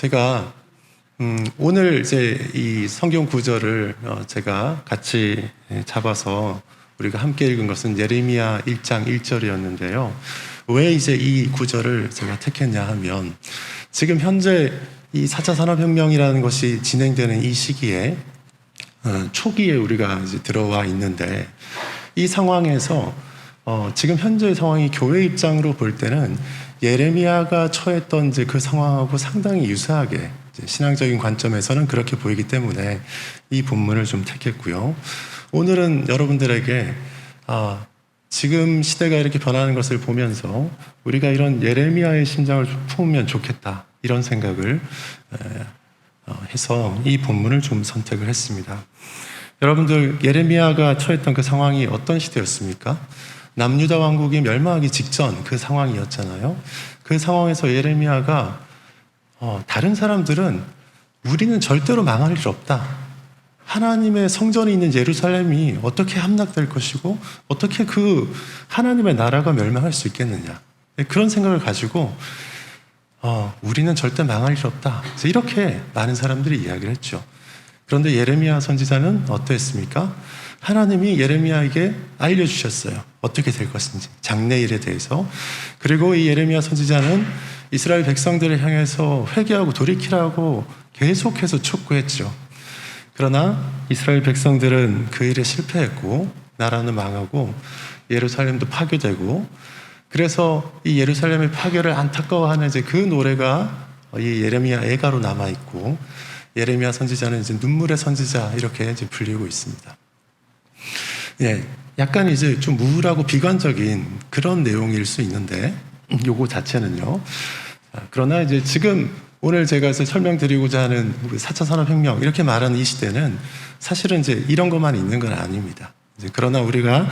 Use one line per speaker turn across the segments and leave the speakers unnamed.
제가 오늘 이제 이 성경 구절을 제가 같이 잡아서 우리가 함께 읽은 것은 예레미야 1장 1절이었는데요. 왜 이제 이 구절을 제가 택했냐 하면 지금 현재 이 4차 산업혁명이라는 것이 진행되는 이 시기에 초기에 우리가 이제 들어와 있는데 이 상황에서 지금 현재의 상황이 교회 입장으로 볼 때는 예레미야가 처했던 이제 그 상황하고 상당히 유사하게 신앙적인 관점에서는 그렇게 보이기 때문에 이 본문을 좀 택했고요. 오늘은 여러분들에게 지금 시대가 이렇게 변하는 것을 보면서 우리가 이런 예레미야의 심장을 좀 품으면 좋겠다 이런 생각을 해서 이 본문을 좀 선택을 했습니다. 여러분들 예레미야가 처했던 그 상황이 어떤 시대였습니까? 남유다 왕국이 멸망하기 직전 그 상황이었잖아요. 그 상황에서 예레미야가 다른 사람들은 우리는 절대로 망할 일 없다. 하나님의 성전이 있는 예루살렘이 어떻게 함락될 것이고 어떻게 그 하나님의 나라가 멸망할 수 있겠느냐. 그런 생각을 가지고 우리는 절대 망할 일 없다. 이렇게 많은 사람들이 이야기를 했죠. 그런데 예레미야 선지자는 어떠했습니까? 하나님이 예레미야에게 알려주셨어요. 어떻게 될 것인지, 장래일에 대해서. 그리고 이 예레미야 선지자는 이스라엘 백성들을 향해서 회개하고 돌이키라고 계속해서 촉구했죠. 그러나 이스라엘 백성들은 그 일에 실패했고 나라는 망하고 예루살렘도 파괴되고, 그래서 이 예루살렘의 파괴를 안타까워하는 이제 그 노래가 이 예레미야 애가로 남아있고, 예레미야 선지자는 이제 눈물의 선지자 이렇게 이제 불리고 있습니다. 예, 약간 이제 좀 우울하고 비관적인 그런 내용일 수 있는데, 요거 자체는요. 그러나 이제 지금 오늘 제가 설명드리고자 하는 4차 산업혁명 이렇게 말하는 이 시대는 사실은 이제 이런 것만 있는 건 아닙니다. 이제 그러나 우리가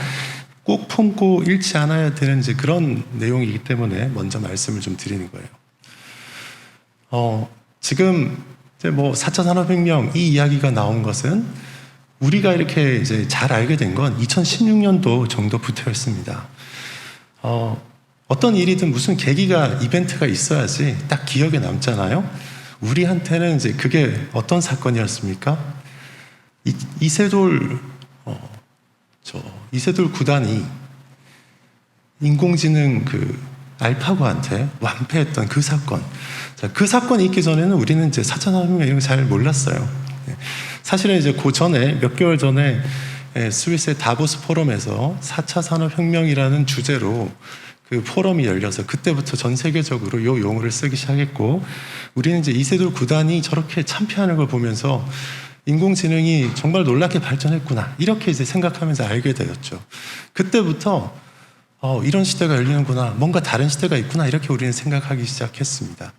꼭 품고 잃지 않아야 되는 이제 그런 내용이기 때문에 먼저 말씀을 좀 드리는 거예요. 지금 이제 4차 산업혁명 이 이야기가 나온 것은 우리가 이렇게 이제 잘 알게 된 건 2016년도 정도부터였습니다. 어떤 일이든 무슨 계기가, 이벤트가 있어야지 딱 기억에 남잖아요. 우리한테는 이제 그게 어떤 사건이었습니까? 이세돌 구단이 인공지능 그 알파고한테 완패했던 그 사건. 자, 그 사건이 있기 전에는 우리는 이제 4차 산업혁명 이런 거 잘 몰랐어요. 사실은 이제 그 전에 몇 개월 전에 스위스의 다보스 포럼에서 4차 산업혁명이라는 주제로 그 포럼이 열려서 그때부터 전 세계적으로 이 용어를 쓰기 시작했고, 우리는 이제 이세돌 구단이 저렇게 참패하는 걸 보면서 인공지능이 정말 놀랍게 발전했구나 이렇게 이제 생각하면서 알게 되었죠. 그때부터 이런 시대가 열리는구나, 뭔가 다른 시대가 있구나 이렇게 우리는 생각하기 시작했습니다.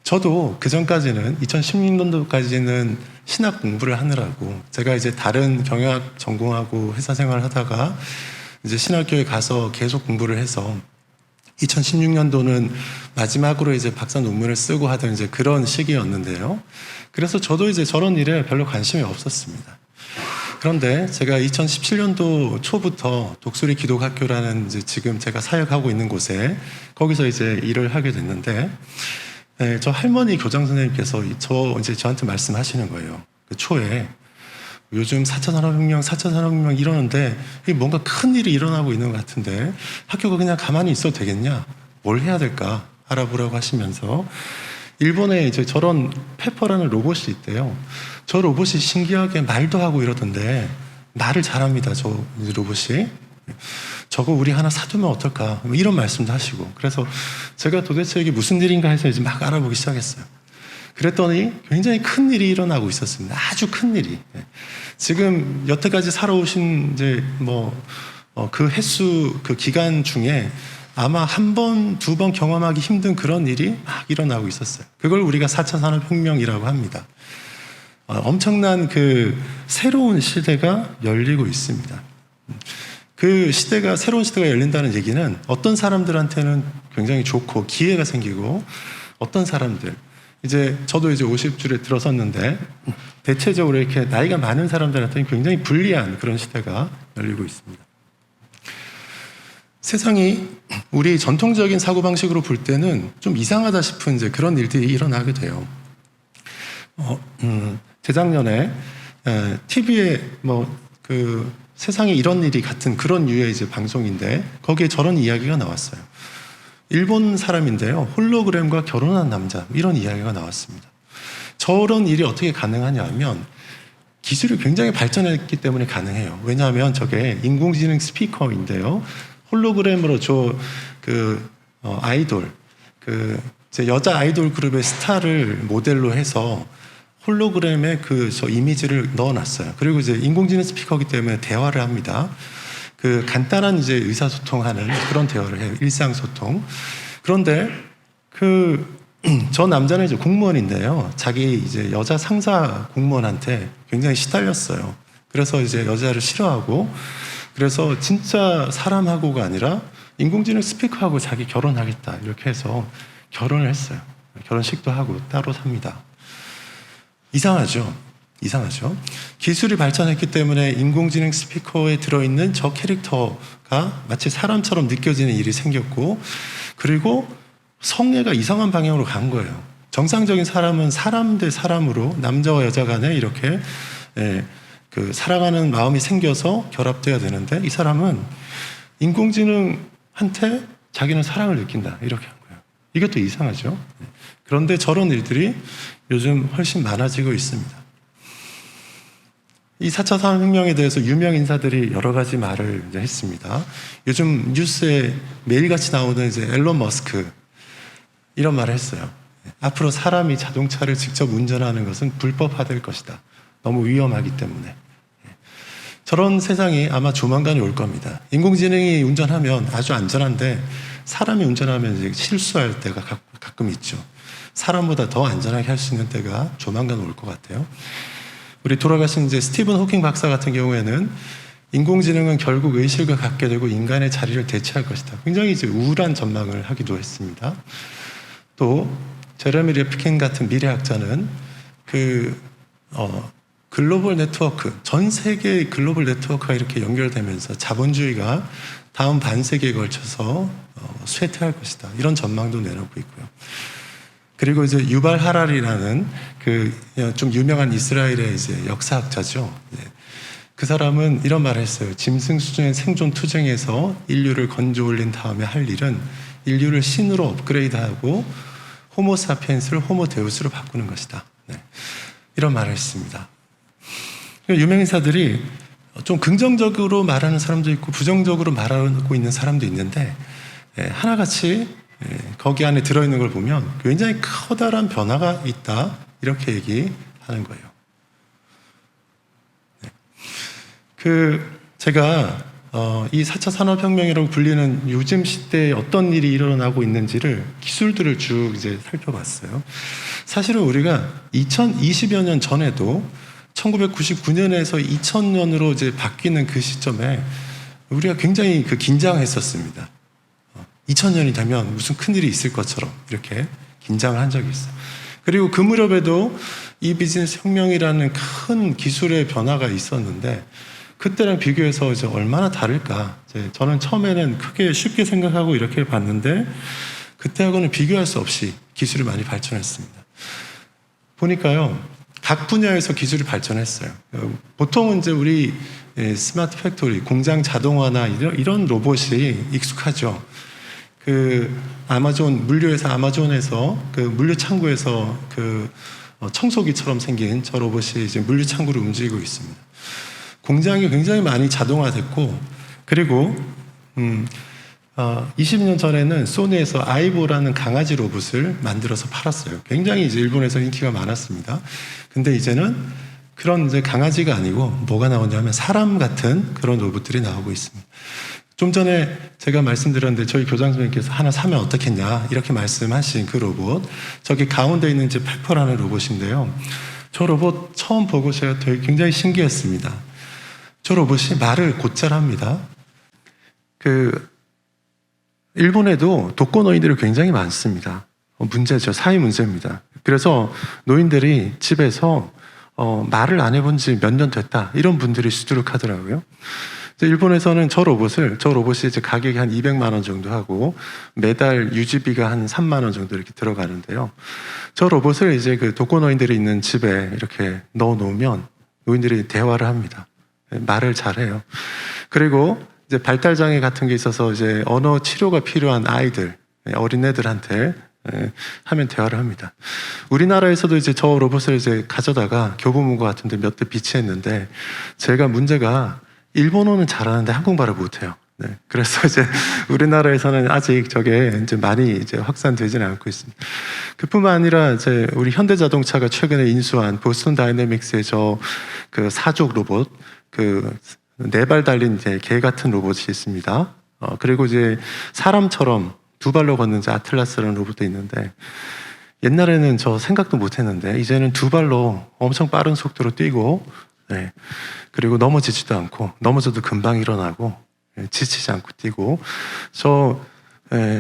저도 그 전까지는 2016년도까지는 신학 공부를 하느라고 제가 이제 다른 경영학 전공하고 회사 생활을 하다가 이제 신학교에 가서 계속 공부를 해서 2016년도는 마지막으로 이제 박사 논문을 쓰고 하던 이제 그런 시기였는데요. 그래서 저도 이제 저런 일에 별로 관심이 없었습니다. 그런데 제가 2017년도 초부터 독수리 기독학교라는 이제 지금 제가 사역하고 있는 곳에 거기서 이제 일을 하게 됐는데, 저 할머니 교장 선생님께서 저한테 말씀하시는 거예요. 그 초에 요즘 4차 산업혁명 이러는데 뭔가 큰 일이 일어나고 있는 것 같은데 학교가 그냥 가만히 있어도 되겠냐? 뭘 해야 될까? 알아보라고 하시면서 일본에 이제 저런 페퍼라는 로봇이 있대요. 저 로봇이 신기하게 말도 하고 이러던데 말을 잘합니다. 저 로봇이. 저거 우리 하나 사두면 어떨까? 이런 말씀도 하시고, 그래서 제가 도대체 이게 무슨 일인가 해서 이제 막 알아보기 시작했어요. 그랬더니 굉장히 큰 일이 일어나고 있었습니다. 아주 큰 일이. 지금 여태까지 살아오신 이제 그 횟수, 그 기간 중에 아마 한 번, 두 번 경험하기 힘든 그런 일이 막 일어나고 있었어요. 그걸 우리가 4차 산업혁명이라고 합니다. 엄청난 그 새로운 시대가 열리고 있습니다. 그 시대가, 새로운 시대가 열린다는 얘기는 어떤 사람들한테는 굉장히 좋고 기회가 생기고, 어떤 사람들, 이제 저도 이제 50줄에 들어섰는데 대체적으로 이렇게 나이가 많은 사람들한테는 굉장히 불리한 그런 시대가 열리고 있습니다. 세상이 우리 전통적인 사고방식으로 볼 때는 좀 이상하다 싶은 이제 그런 일들이 일어나게 돼요. 재작년에 TV에 세상에 이런 일이 같은 그런 류의 이제 방송인데 거기에 저런 이야기가 나왔어요. 일본 사람인데요. 홀로그램과 결혼한 남자 이런 이야기가 나왔습니다. 저런 일이 어떻게 가능하냐 하면 기술이 굉장히 발전했기 때문에 가능해요. 왜냐하면 저게 인공지능 스피커인데요. 홀로그램으로 아이돌, 이제 여자 아이돌 그룹의 스타를 모델로 해서 홀로그램에 저 이미지를 넣어놨어요. 그리고 이제 인공지능 스피커이기 때문에 대화를 합니다. 간단한 이제 의사소통하는 그런 대화를 해요. 일상소통. 그런데 저 남자는 이제 공무원인데요. 자기 이제 여자 상사 공무원한테 굉장히 시달렸어요. 그래서 이제 여자를 싫어하고, 그래서 진짜 사람하고가 아니라 인공지능 스피커하고 자기 결혼하겠다 이렇게 해서 결혼을 했어요. 결혼식도 하고 따로 삽니다. 이상하죠? 기술이 발전했기 때문에 인공지능 스피커에 들어있는 저 캐릭터가 마치 사람처럼 느껴지는 일이 생겼고, 그리고 성애가 이상한 방향으로 간 거예요. 정상적인 사람은 사람 대 사람으로 남자와 여자 간에 이렇게 사랑하는 마음이 생겨서 결합돼야 되는데, 이 사람은 인공지능한테 자기는 사랑을 느낀다 이렇게 한 거예요. 이게 또 이상하죠? 그런데 저런 일들이 요즘 훨씬 많아지고 있습니다. 이 4차 산업혁명에 대해서 유명 인사들이 여러 가지 말을 이제 했습니다. 요즘 뉴스에 매일같이 나오는 이제 앨런 머스크 이런 말을 했어요. 앞으로 사람이 자동차를 직접 운전하는 것은 불법화될 것이다. 너무 위험하기 때문에. 저런 세상이 아마 조만간에 올 겁니다. 인공지능이 운전하면 아주 안전한데 사람이 운전하면 이제 실수할 때가 가끔 있죠. 사람보다 더 안전하게 할 수 있는 때가 조만간 올 것 같아요. 우리 돌아가신 이제 스티븐 호킹 박사 같은 경우에는 인공지능은 결국 의식을 갖게 되고 인간의 자리를 대체할 것이다. 굉장히 이제 우울한 전망을 하기도 했습니다. 또 제레미 레프킨 같은 미래학자는 글로벌 네트워크, 전 세계의 글로벌 네트워크가 이렇게 연결되면서 자본주의가 다음 반세기에 걸쳐서 쇠퇴할 것이다. 이런 전망도 내놓고 있고요. 그리고 이제 유발 하랄이라는 좀 유명한 이스라엘의 이제 역사학자죠. 그 사람은 이런 말을 했어요. 짐승 수준의 생존 투쟁에서 인류를 건져 올린 다음에 할 일은 인류를 신으로 업그레이드하고 호모사피엔스를 호모데우스로 바꾸는 것이다. 이런 말을 했습니다. 유명인사들이 좀 긍정적으로 말하는 사람도 있고 부정적으로 말하고 있는 사람도 있는데, 하나같이 거기 안에 들어있는 걸 보면 굉장히 커다란 변화가 있다 이렇게 얘기하는 거예요. 제가 이 4차 산업혁명이라고 불리는 요즘 시대에 어떤 일이 일어나고 있는지를 기술들을 쭉 이제 살펴봤어요. 사실은 우리가 2020여 년 전에도 1999년에서 2000년으로 이제 바뀌는 그 시점에 우리가 굉장히 긴장했었습니다. 2000년이 되면 무슨 큰일이 있을 것처럼 이렇게 긴장을 한 적이 있어요. 그리고 그 무렵에도 이 비즈니스 혁명이라는 큰 기술의 변화가 있었는데, 그때랑 비교해서 이제 얼마나 다를까. 저는 처음에는 크게 쉽게 생각하고 이렇게 봤는데, 그때하고는 비교할 수 없이 기술이 많이 발전했습니다. 보니까요, 각 분야에서 기술이 발전했어요. 보통은 이제 우리 스마트 팩토리, 공장 자동화나 이런 로봇이 익숙하죠. 아마존, 물류회사 아마존에서 물류 창구에서 청소기처럼 생긴 저 로봇이 이제 물류 창구를 움직이고 있습니다. 공장이 굉장히 많이 자동화됐고, 그리고 20년 전에는 소니에서 아이보라는 강아지 로봇을 만들어서 팔았어요. 굉장히 이제 일본에서 인기가 많았습니다. 근데 이제는 그런 이제 강아지가 아니고 뭐가 나오냐면 사람 같은 그런 로봇들이 나오고 있습니다. 좀 전에 제가 말씀드렸는데 저희 교장 선생님께서 하나 사면 어떻겠냐 이렇게 말씀하신 그 로봇, 저기 가운데 있는 이제 페퍼라는 로봇인데요. 저 로봇 처음 보고 제가 되게 굉장히 신기했습니다. 저 로봇이 말을 곧잘 합니다. 일본에도 독거노인들이 굉장히 많습니다. 문제죠. 사회 문제입니다. 그래서 노인들이 집에서 말을 안 해본 지 몇 년 됐다 이런 분들이 수두룩하더라고요. 이제 일본에서는 저 로봇이 이제 가격이 한 200만 원 정도 하고 매달 유지비가 한 3만 원 정도 이렇게 들어가는데요. 저 로봇을 이제 그 독거노인들이 있는 집에 이렇게 넣어 놓으면 노인들이 대화를 합니다. 말을 잘해요. 그리고 이제 발달장애 같은 게 있어서 이제 언어 치료가 필요한 아이들, 어린애들한테 하면 대화를 합니다. 우리나라에서도 이제 저 로봇을 이제 가져다가 교보문고 같은 데 몇 대 비치했는데 제가 문제가 일본어는 잘하는데 한국말을 못해요. 네. 그래서 이제 우리나라에서는 아직 저게 이제 많이 이제 확산되지는 않고 있습니다. 그뿐만 아니라 이제 우리 현대자동차가 최근에 인수한 보스턴 다이내믹스의 저 그 사족 로봇, 그 4발 달린 이제 개 같은 로봇이 있습니다. 그리고 이제 사람처럼 2발로 걷는 이제 아틀라스라는 로봇도 있는데 옛날에는 저 생각도 못 했는데 이제는 2발로 엄청 빠른 속도로 뛰고 네. 그리고 넘어지지도 않고 넘어져도 금방 일어나고 지치지 않고 뛰고 저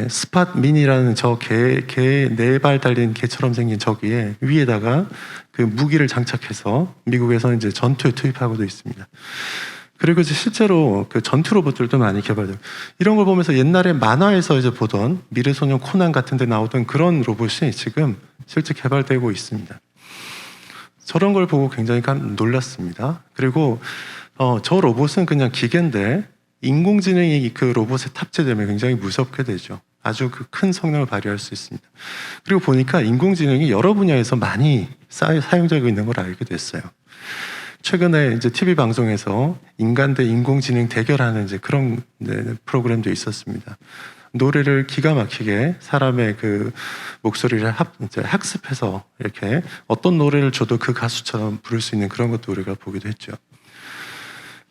스팟 미니라는 저 개 4발 달린 개처럼 생긴 저기에 위에다가 그 무기를 장착해서 미국에서는 이제 전투에 투입하고도 있습니다. 그리고 이제 실제로 그 전투 로봇들도 많이 개발돼요. 이런 걸 보면서 옛날에 만화에서 이제 보던 미래소년 코난 같은 데 나오던 그런 로봇이 지금 실제 개발되고 있습니다. 저런 걸 보고 굉장히 놀랐습니다. 그리고 저 로봇은 그냥 기계인데 인공지능이 그 로봇에 탑재되면 굉장히 무섭게 되죠. 아주 그 큰 성능을 발휘할 수 있습니다. 그리고 보니까 인공지능이 여러 분야에서 많이 사용되고 있는 걸 알게 됐어요. 최근에 이제 TV 방송에서 인간 대 인공지능 대결하는 이제 그런 프로그램도 있었습니다. 노래를 기가 막히게 사람의 그 목소리를 이제 학습해서 이렇게 어떤 노래를 줘도 그 가수처럼 부를 수 있는 그런 것도 우리가 보기도 했죠.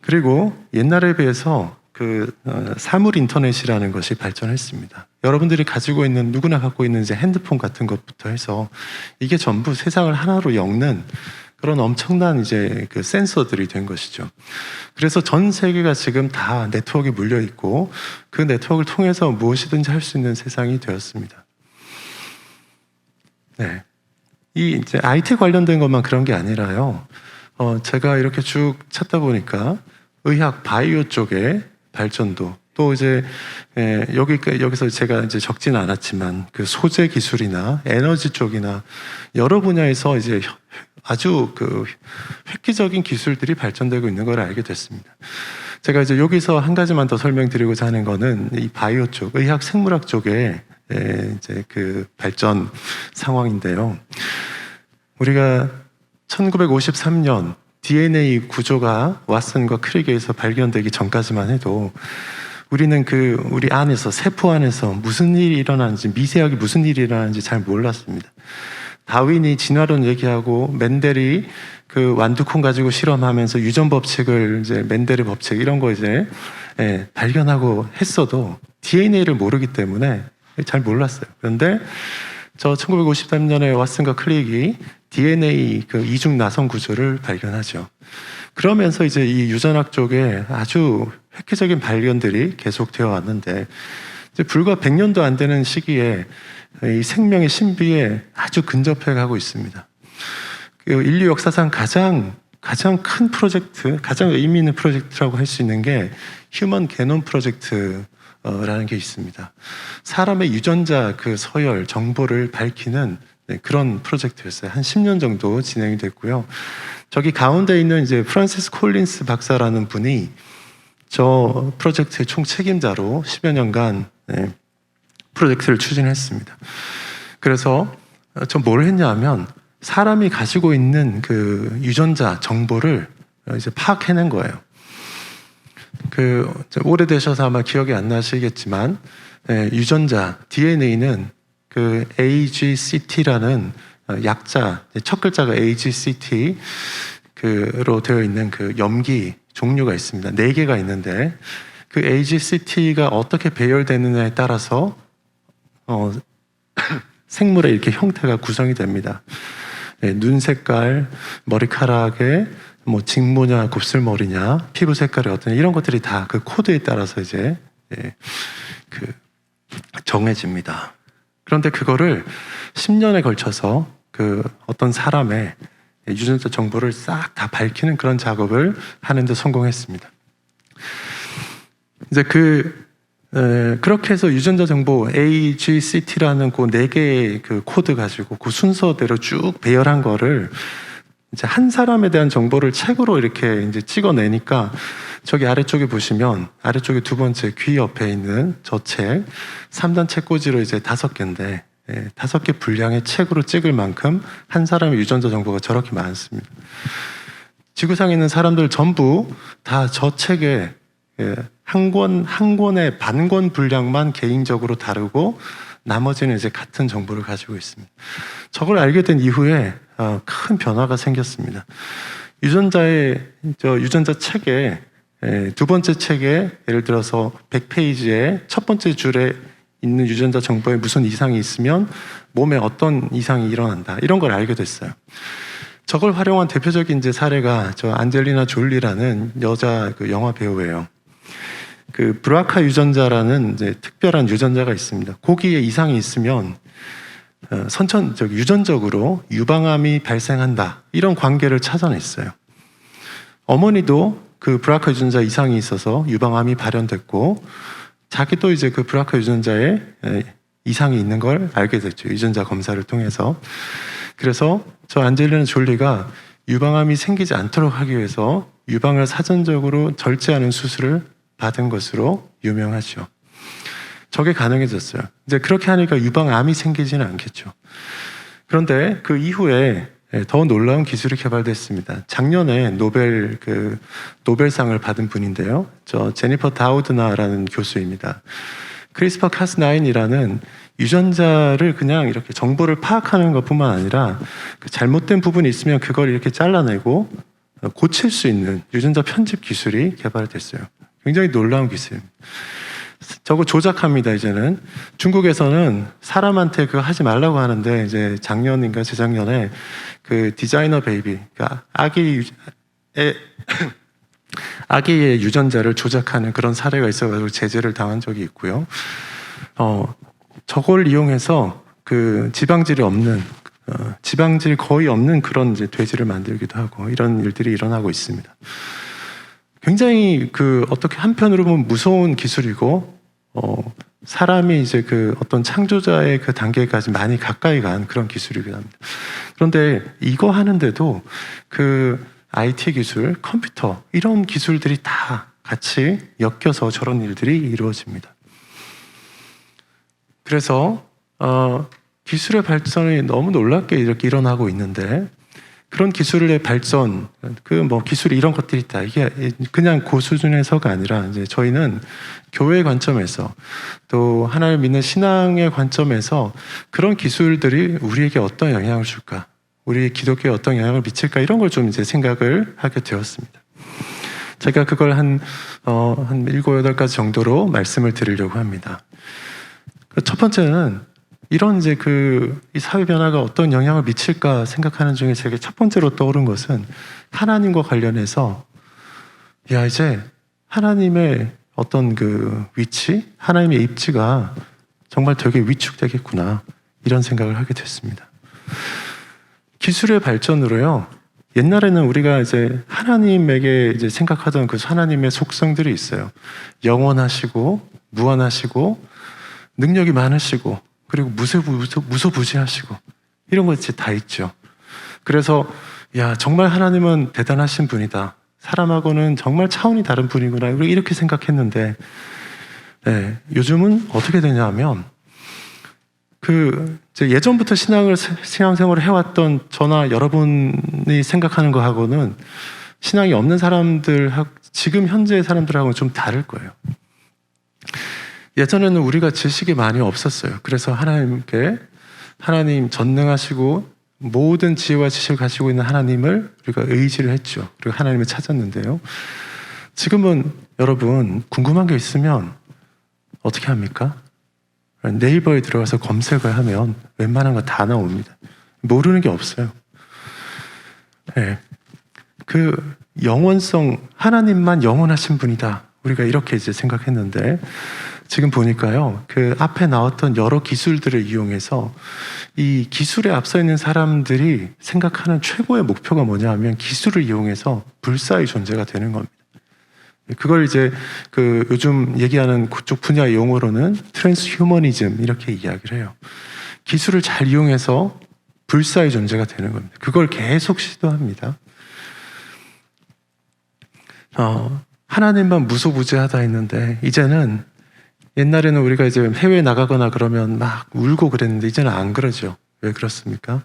그리고 옛날에 비해서 그 사물 인터넷이라는 것이 발전했습니다. 여러분들이 가지고 있는 누구나 갖고 있는 이제 핸드폰 같은 것부터 해서 이게 전부 세상을 하나로 엮는 그런 엄청난 이제 그 센서들이 된 것이죠. 그래서 전 세계가 지금 다 네트워크에 물려 있고 그 네트워크를 통해서 무엇이든지 할 수 있는 세상이 되었습니다. 네. 이 이제 IT 관련된 것만 그런 게 아니라요. 제가 이렇게 쭉 찾다 보니까 의학 바이오 쪽의 발전도 또 이제 여기서 제가 이제 적지는 않았지만 그 소재 기술이나 에너지 쪽이나 여러 분야에서 이제 아주 그 획기적인 기술들이 발전되고 있는 걸 알게 됐습니다. 제가 이제 여기서 한 가지만 더 설명드리고자 하는 거는 이 바이오 쪽, 의학 생물학 쪽의 이제 그 발전 상황인데요. 우리가 1953년 DNA 구조가 왓슨과 크리게에서 발견되기 전까지만 해도 우리는 우리 안에서, 세포 안에서 무슨 일이 일어나는지, 미세하게 무슨 일이 일어나는지 잘 몰랐습니다. 다윈이 진화론 얘기하고 맨델이 그 완두콩 가지고 실험하면서 유전 법칙을 이제 맨델의 법칙 이런 거 이제 발견하고 했어도 DNA를 모르기 때문에 잘 몰랐어요. 그런데 저 1953년에 왓슨과 클릭이 DNA 그 이중 나선 구조를 발견하죠. 그러면서 이제 이 유전학 쪽에 아주 획기적인 발견들이 계속되어 왔는데 이제 불과 100년도 안 되는 시기에 이 생명의 신비에 아주 근접해 가고 있습니다. 인류 역사상 가장 큰 프로젝트, 가장 의미 있는 프로젝트라고 할 수 있는 게 휴먼 게놈 프로젝트라는 게 있습니다. 사람의 유전자 그 서열, 정보를 밝히는 그런 프로젝트였어요. 한 10년 정도 진행이 됐고요. 저기 가운데 있는 이제 프란시스 콜린스 박사라는 분이 저 프로젝트의 총 책임자로 10여 년간 프로젝트를 추진했습니다. 그래서 저 뭘 했냐면 사람이 가지고 있는 그 유전자 정보를 이제 파악해낸 거예요. 오래되셔서 아마 기억이 안 나시겠지만 유전자 DNA는 그 AGCT라는 약자, 첫 글자가 AGCT 로 되어 있는 그 염기 종류가 있습니다. 4개가 있는데 그 AGCT가 어떻게 배열되느냐에 따라서 생물의 이렇게 형태가 구성이 됩니다. 눈 색깔, 머리카락의 뭐 직모냐, 곱슬머리냐, 피부 색깔이 어떠냐 이런 것들이 다 그 코드에 따라서 이제 그 정해집니다. 그런데 그거를 10년에 걸쳐서 그 어떤 사람의 유전자 정보를 싹 다 밝히는 그런 작업을 하는데 성공했습니다. 이제 그렇게 해서 유전자 정보 AGCT라는 그 네 개의 그 코드 가지고 그 순서대로 쭉 배열한 거를 이제 한 사람에 대한 정보를 책으로 이렇게 이제 찍어내니까 저기 아래쪽에 보시면 아래쪽에 두 번째 귀 옆에 있는 저 책 3단 책꽂이로 이제 5개인데 5개 분량의 책으로 찍을 만큼 한 사람의 유전자 정보가 저렇게 많습니다. 지구상에 있는 사람들 전부 다 저 책에 한 권의 반권 분량만 개인적으로 다르고 나머지는 이제 같은 정보를 가지고 있습니다. 저걸 알게 된 이후에 큰 변화가 생겼습니다. 유전자 책에 두 번째 책에 예를 들어서 100페이지에 첫 번째 줄에 있는 유전자 정보에 무슨 이상이 있으면 몸에 어떤 이상이 일어난다. 이런 걸 알게 됐어요. 저걸 활용한 대표적인 이제 사례가 저 안젤리나 졸리라는 여자 그 영화 배우예요. 그 브라카 유전자라는 이제 특별한 유전자가 있습니다. 거기에 이상이 있으면 유전적으로 유방암이 발생한다. 이런 관계를 찾아냈어요. 어머니도 그 브라카 유전자 이상이 있어서 유방암이 발현됐고 자기도 이제 그 브라카 유전자에 이상이 있는 걸 알게 됐죠. 유전자 검사를 통해서. 그래서 저 안젤리나 졸리가 유방암이 생기지 않도록 하기 위해서 유방을 사전적으로 절제하는 수술을 받은 것으로 유명하죠. 저게 가능해졌어요. 이제 그렇게 하니까 유방암이 생기지는 않겠죠. 그런데 그 이후에 더 놀라운 기술이 개발됐습니다. 작년에 노벨상을 받은 분인데요. 저 제니퍼 다우드나라는 교수입니다. 크리스퍼 카스9이라는 유전자를 그냥 이렇게 정보를 파악하는 것뿐만 아니라 그 잘못된 부분이 있으면 그걸 이렇게 잘라내고 고칠 수 있는 유전자 편집 기술이 개발됐어요. 굉장히 놀라운 기술입니다. 저거 조작합니다. 이제는 중국에서는 사람한테 그거 하지 말라고 하는데 이제 작년인가 재작년에 그 디자이너 베이비, 그러니까 아기의 유전자를 조작하는 그런 사례가 있어가지고 제재를 당한 적이 있고요. 저걸 이용해서 그 지방질이 거의 없는 그런 이제 돼지를 만들기도 하고 이런 일들이 일어나고 있습니다. 굉장히 어떻게 한편으로 보면 무서운 기술이고, 사람이 이제 어떤 창조자의 그 단계까지 많이 가까이 간 그런 기술이기도 합니다. 그런데 이거 하는데도 IT 기술, 컴퓨터, 이런 기술들이 다 같이 엮여서 저런 일들이 이루어집니다. 그래서, 기술의 발전이 너무 놀랍게 이렇게 일어나고 있는데, 그런 기술의 발전, 기술이 이런 것들이 있다. 이게 그냥 그 수준에서가 아니라, 이제 저희는 교회의 관점에서 또 하나님을 믿는 신앙의 관점에서 그런 기술들이 우리에게 어떤 영향을 줄까? 우리 기독교에 어떤 영향을 미칠까? 이런 걸 좀 이제 생각을 하게 되었습니다. 제가 그걸 한 7, 8가지 정도로 말씀을 드리려고 합니다. 첫 번째는 이런 이제 이 사회 변화가 어떤 영향을 미칠까 생각하는 중에 제게 첫 번째로 떠오른 것은 하나님과 관련해서 이제 하나님의 어떤 위치, 하나님의 입지가 정말 되게 위축되겠구나 이런 생각을 하게 됐습니다. 기술의 발전으로요. 옛날에는 우리가 이제 하나님에게 이제 생각하던 그 하나님의 속성들이 있어요. 영원하시고 무한하시고 능력이 많으시고 그리고 무소부지하시고 이런 것이 다 있죠. 그래서 정말 하나님은 대단하신 분이다. 사람하고는 정말 차원이 다른 분이구나. 이렇게 생각했는데 요즘은 어떻게 되냐면 이제 예전부터 신앙생활을 해왔던 저나 여러분이 생각하는 거하고는 신앙이 없는 지금 현재의 사람들하고는 좀 다를 거예요. 예전에는 우리가 지식이 많이 없었어요. 그래서 하나님 전능하시고 모든 지혜와 지식을 가지고 있는 하나님을 우리가 의지를 했죠. 그리고 하나님을 찾았는데요. 지금은 여러분 궁금한 게 있으면 어떻게 합니까? 네이버에 들어가서 검색을 하면 웬만한 거 다 나옵니다. 모르는 게 없어요. 영원성, 하나님만 영원하신 분이다. 우리가 이렇게 이제 생각했는데 지금 보니까요, 앞에 나왔던 여러 기술들을 이용해서 이 기술에 앞서 있는 사람들이 생각하는 최고의 목표가 뭐냐 하면 기술을 이용해서 불사의 존재가 되는 겁니다. 그걸 이제 그 요즘 얘기하는 그쪽 분야 용어로는 트랜스휴머니즘 이렇게 이야기를 해요. 기술을 잘 이용해서 불사의 존재가 되는 겁니다. 그걸 계속 시도합니다. 하나님만 무소부지하다 했는데 이제는, 옛날에는 우리가 이제 해외에 나가거나 그러면 막 울고 그랬는데 이제는 안 그러죠. 왜 그렇습니까?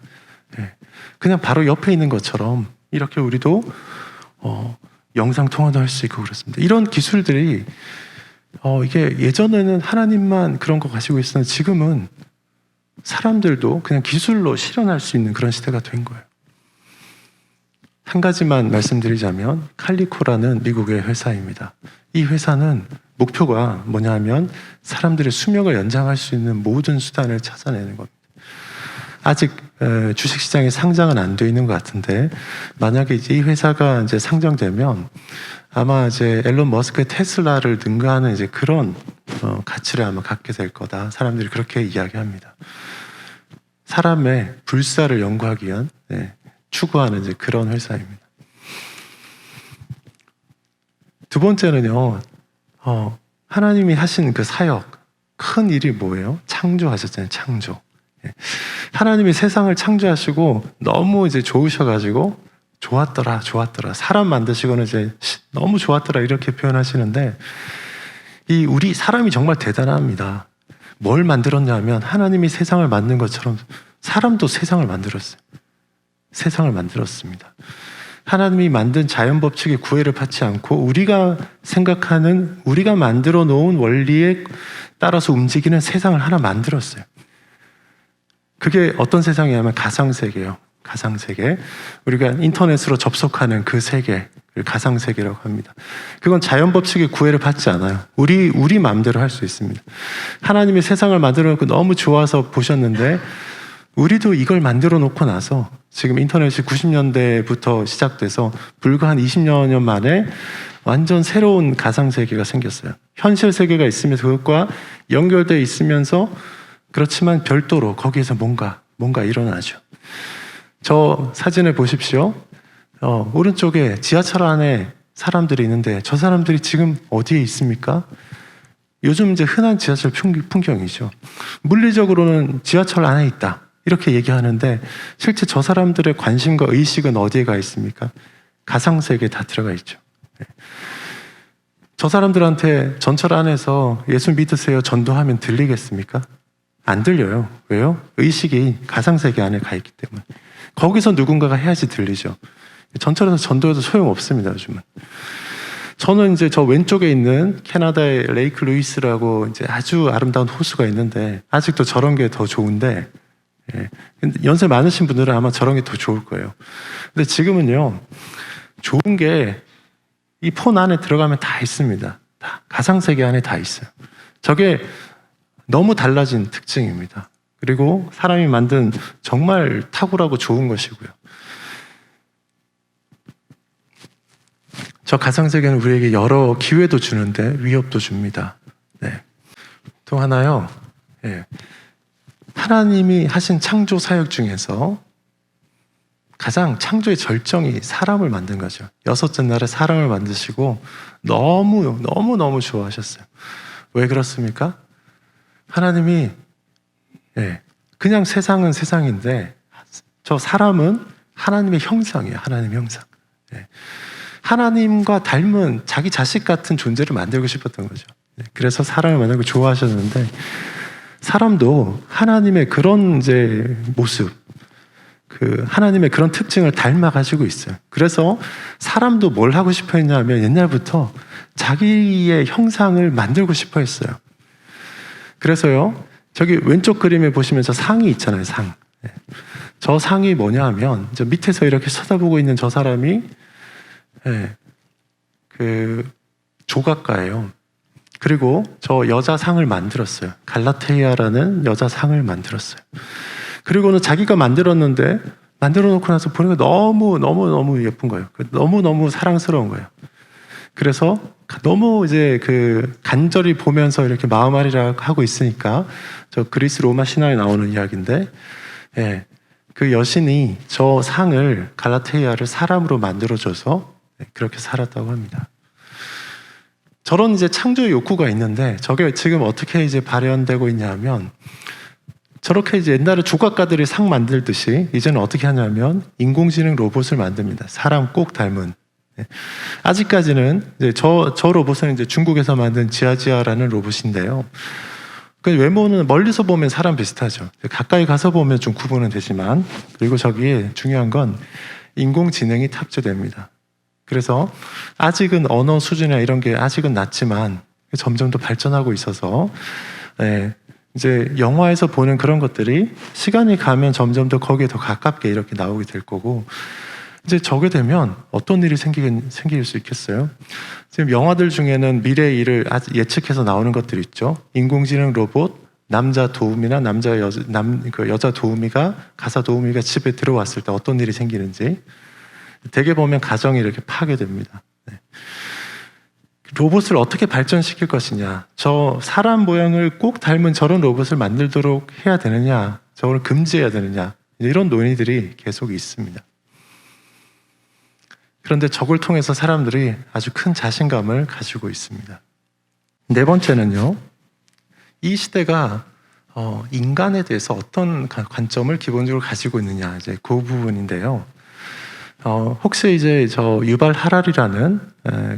그냥 바로 옆에 있는 것처럼 이렇게 우리도 영상 통화도 할 수 있고 그렇습니다. 이런 기술들이 이게 예전에는 하나님만 그런 거 가지고 있었는데 지금은 사람들도 그냥 기술로 실현할 수 있는 그런 시대가 된 거예요. 한 가지만 말씀드리자면 칼리코라는 미국의 회사입니다. 이 회사는 목표가 뭐냐면 사람들의 수명을 연장할 수 있는 모든 수단을 찾아내는 겁니다. 아직 주식시장에 상장은 안 돼 있는 것 같은데, 만약에 이제 이 회사가 이제 상장되면 아마 이제 앨런 머스크의 테슬라를 능가하는 이제 그런 가치를 아마 갖게 될 거다. 사람들이 그렇게 이야기합니다. 사람의 불사를 연구하기 위한 추구하는 이제 그런 회사입니다. 두 번째는요, 하나님이 하신 그 사역, 큰 일이 뭐예요? 창조하셨잖아요, 창조. 하나님이 세상을 창조하시고 너무 이제 좋으셔가지고 좋았더라. 사람 만드시고는 이제 너무 좋았더라 이렇게 표현하시는데, 우리 사람이 정말 대단합니다. 뭘 만들었냐면 하나님이 세상을 만든 것처럼 사람도 세상을 만들었어요. 세상을 만들었습니다. 하나님이 만든 자연 법칙의 구애를 받지 않고 우리가 생각하는, 우리가 만들어 놓은 원리에 따라서 움직이는 세상을 하나 만들었어요. 그게 어떤 세상이냐면 가상세계예요. 가상세계. 우리가 인터넷으로 접속하는 그 세계, 가상세계라고 합니다. 그건 자연 법칙의 구애를 받지 않아요. 우리 마음대로 할 수 있습니다. 하나님이 세상을 만들어 놓고 너무 좋아서 보셨는데, 우리도 이걸 만들어 놓고 나서 지금 인터넷이 90년대부터 시작돼서 불과 한 20년 만에 완전 새로운 가상세계가 생겼어요. 현실 세계가 있으면서 그것과 연결되어 있으면서, 그렇지만 별도로 거기에서 뭔가 일어나죠. 저 사진을 보십시오. 오른쪽에 지하철 안에 사람들이 있는데 저 사람들이 지금 어디에 있습니까? 요즘 이제 흔한 지하철 풍경이죠. 물리적으로는 지하철 안에 있다 이렇게 얘기하는데, 실제 저 사람들의 관심과 의식은 어디에 가 있습니까? 가상세계에 다 들어가 있죠. 저 사람들한테 전철 안에서 예수 믿으세요 전도하면 들리겠습니까? 안 들려요. 왜요? 의식이 가상세계 안에 가 있기 때문에. 거기서 누군가가 해야지 들리죠. 전철에서 전도해도 소용없습니다, 요즘은. 저는 이제 저 왼쪽에 있는 캐나다의 레이크 루이스라고 이제 아주 아름다운 호수가 있는데, 아직도 저런 게 더 좋은데, 연세 많으신 분들은 아마 저런 게 더 좋을 거예요. 근데 지금은요, 좋은 게 이 폰 안에 들어가면 다 있습니다. 다 가상세계 안에 다 있어요. 저게 너무 달라진 특징입니다. 그리고 사람이 만든 정말 탁월하고 좋은 것이고요. 저 가상세계는 우리에게 여러 기회도 주는데 위협도 줍니다. 또 하나요. 하나님이 하신 창조 사역 중에서 가장 창조의 절정이 사람을 만든 거죠. 여섯째 날에 사람을 만드시고 너무 좋아하셨어요. 왜 그렇습니까? 하나님이 그냥 세상은 세상인데 저 사람은 하나님의 형상이에요. 하나님의 형상. 하나님과 닮은 자기 자식 같은 존재를 만들고 싶었던 거죠. 그래서 사람을 만들고 좋아하셨는데, 사람도 하나님의 그런 이제 모습, 하나님의 그런 특징을 닮아 가지고 있어요. 그래서 사람도 뭘 하고 싶어 했냐면 옛날부터 자기의 형상을 만들고 싶어 했어요. 그래서요, 저기 왼쪽 그림에 보시면 저 상이 있잖아요, 상. 저 상이 뭐냐 하면, 저 밑에서 이렇게 쳐다보고 있는 저 사람이 그 조각가예요. 그리고 저 여자 상을 만들었어요. 갈라테이아라는 여자 상을 만들었어요. 그리고는 자기가 만들었는데, 만들어 놓고 나서 보니까 너무 예쁜 거예요. 너무 사랑스러운 거예요. 그래서 너무 이제 간절히 보면서 이렇게 마음앓이라 하고 있으니까, 저 그리스 로마 신화에 나오는 이야기인데, 그 여신이 저 상을, 갈라테이아를 사람으로 만들어줘서 그렇게 살았다고 합니다. 저런 이제 창조 욕구가 있는데 저게 지금 어떻게 이제 발현되고 있냐면 저렇게 이제 옛날에 조각가들이 상 만들듯이 이제는 어떻게 하냐면 인공지능 로봇을 만듭니다. 사람 꼭 닮은. 아직까지는 이제 저 로봇은 이제 중국에서 만든 지아지아라는 로봇인데요. 그 외모는 멀리서 보면 사람 비슷하죠. 가까이 가서 보면 좀 구분은 되지만, 그리고 저기에 중요한 건 인공지능이 탑재됩니다. 그래서 아직은 언어 수준이나 이런 게 아직은 낮지만 점점 더 발전하고 있어서 이제 영화에서 보는 그런 것들이 시간이 가면 점점 더 거기에 더 가깝게 이렇게 나오게 될 거고, 이제 저게 되면 어떤 일이 생길 수 있겠어요? 지금 영화들 중에는 미래의 일을 아주 예측해서 나오는 것들이 있죠. 인공지능 로봇, 남자 도우미나 여자 도우미가, 가사 도우미가 집에 들어왔을 때 어떤 일이 생기는지, 대개 보면 가정이 이렇게 파괴됩니다. 로봇을 어떻게 발전시킬 것이냐, 저 사람 모양을 꼭 닮은 저런 로봇을 만들도록 해야 되느냐, 저걸 금지해야 되느냐, 이런 논의들이 계속 있습니다. 그런데 저걸 통해서 사람들이 아주 큰 자신감을 가지고 있습니다. 네 번째는요, 이 시대가 인간에 대해서 어떤 관점을 기본적으로 가지고 있느냐, 이제 그 부분인데요. 혹시 이제 저 유발 하랄이라는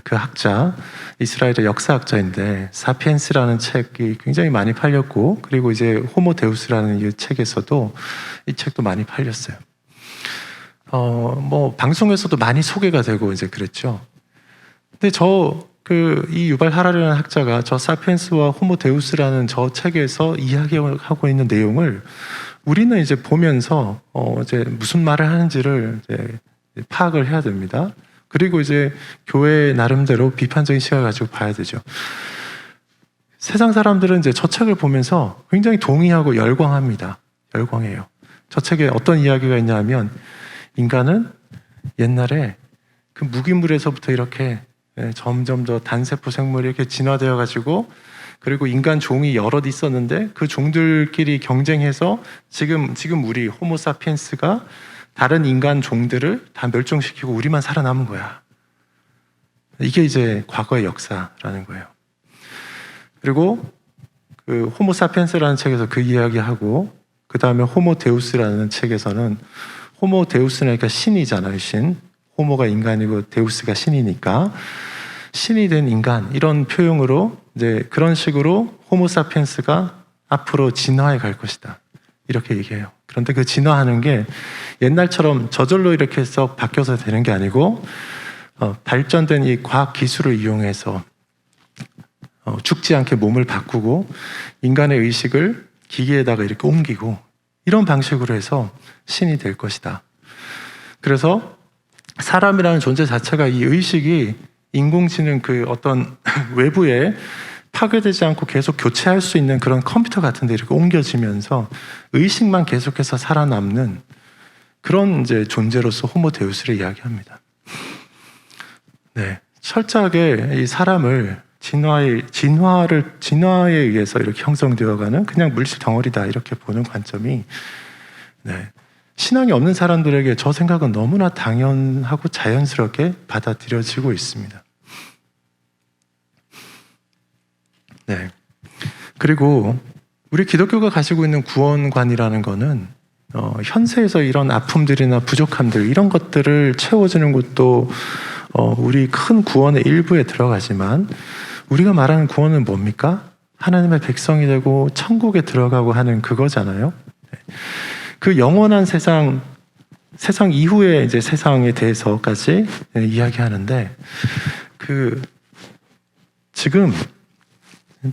그 학자, 이스라엘의 역사학자인데, 사피엔스라는 책이 굉장히 많이 팔렸고, 그리고 이제 호모 데우스라는 이 책에서도 이 책도 많이 팔렸어요. 뭐 방송에서도 많이 소개가 되고 이제 그랬죠. 근데 이 유발 하랄이라는 학자가 저 사피엔스와 호모 데우스라는 저 책에서 이야기하고 있는 내용을 우리는 이제 보면서 이제 무슨 말을 하는지를 이제 파악을 해야 됩니다. 그리고 이제 교회 나름대로 비판적인 시각을 가지고 봐야 되죠. 세상 사람들은 이제 저 책을 보면서 굉장히 동의하고 열광합니다. 열광해요. 저 책에 어떤 이야기가 있냐면, 인간은 옛날에 그 무기물에서부터 이렇게 점점 더 단세포 생물이 이렇게 진화되어 가지고, 그리고 인간 종이 여럿 있었는데 그 종들끼리 경쟁해서 지금 우리 호모 사피엔스가 다른 인간 종들을 다 멸종시키고 우리만 살아남은 거야. 이게 이제 과거의 역사라는 거예요. 그리고 그 호모 사피엔스라는 책에서 그 이야기하고, 그 다음에 호모 데우스라는 책에서는, 호모 데우스는 그러니까 신이잖아요, 신. 호모가 인간이고 데우스가 신이니까 신이 된 인간, 이런 표현으로 이제 그런 식으로 호모 사피엔스가 앞으로 진화해 갈 것이다, 이렇게 얘기해요. 그런데 그 진화하는 게 옛날처럼 저절로 이렇게 해서 바뀌어서 되는 게 아니고, 발전된 이 과학 기술을 이용해서 죽지 않게 몸을 바꾸고 인간의 의식을 기계에다가 이렇게 옮기고, 이런 방식으로 해서 신이 될 것이다. 그래서 사람이라는 존재 자체가 이 의식이 인공지능 그 어떤 외부에 파괴되지 않고 계속 교체할 수 있는 그런 컴퓨터 같은 데 이렇게 옮겨지면서 의식만 계속해서 살아남는 그런 이제 존재로서 호모 데우스를 이야기합니다. 네, 철저하게 이 사람을 진화에 의해서 이렇게 형성되어가는 그냥 물질 덩어리다, 이렇게 보는 관점이, 신앙이 없는 사람들에게 저 생각은 너무나 당연하고 자연스럽게 받아들여지고 있습니다. 네. 그리고 우리 기독교가 가지고 있는 구원관이라는 거는 현세에서 이런 아픔들이나 부족함들, 이런 것들을 채워주는 것도 우리 큰 구원의 일부에 들어가지만, 우리가 말하는 구원은 뭡니까? 하나님의 백성이 되고 천국에 들어가고 하는 그거잖아요. 그 영원한 세상 이후의 이제 세상에 대해서까지 이야기하는데, 지금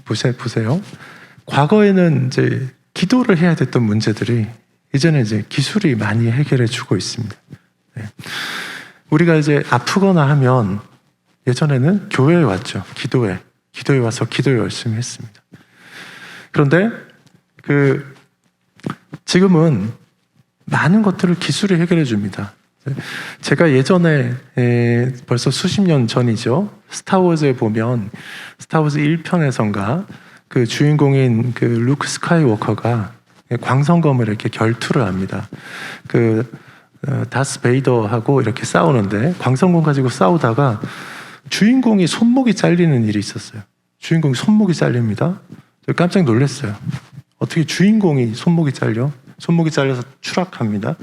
보세요. 과거에는 이제 기도를 해야 됐던 문제들이 이제는 이제 기술이 많이 해결해 주고 있습니다. 우리가 이제 아프거나 하면 예전에는 교회에 왔죠. 기도에 와서 기도 열심히 했습니다. 그런데 지금은 많은 것들을 기술이 해결해 줍니다. 제가 예전에 벌써 수십 년 전이죠. 스타워즈에 보면 스타워즈 1편에선가 그 주인공인 그 루크 스카이워커가 광선검을 이렇게 결투를 합니다. 다스 베이더하고 이렇게 싸우는데 광선검 가지고 싸우다가 주인공이 손목이 잘리는 일이 있었어요. 주인공이 손목이 잘립니다. 저 깜짝 놀랐어요. 어떻게 주인공이 손목이 잘려? 손목이 잘려서 추락합니다.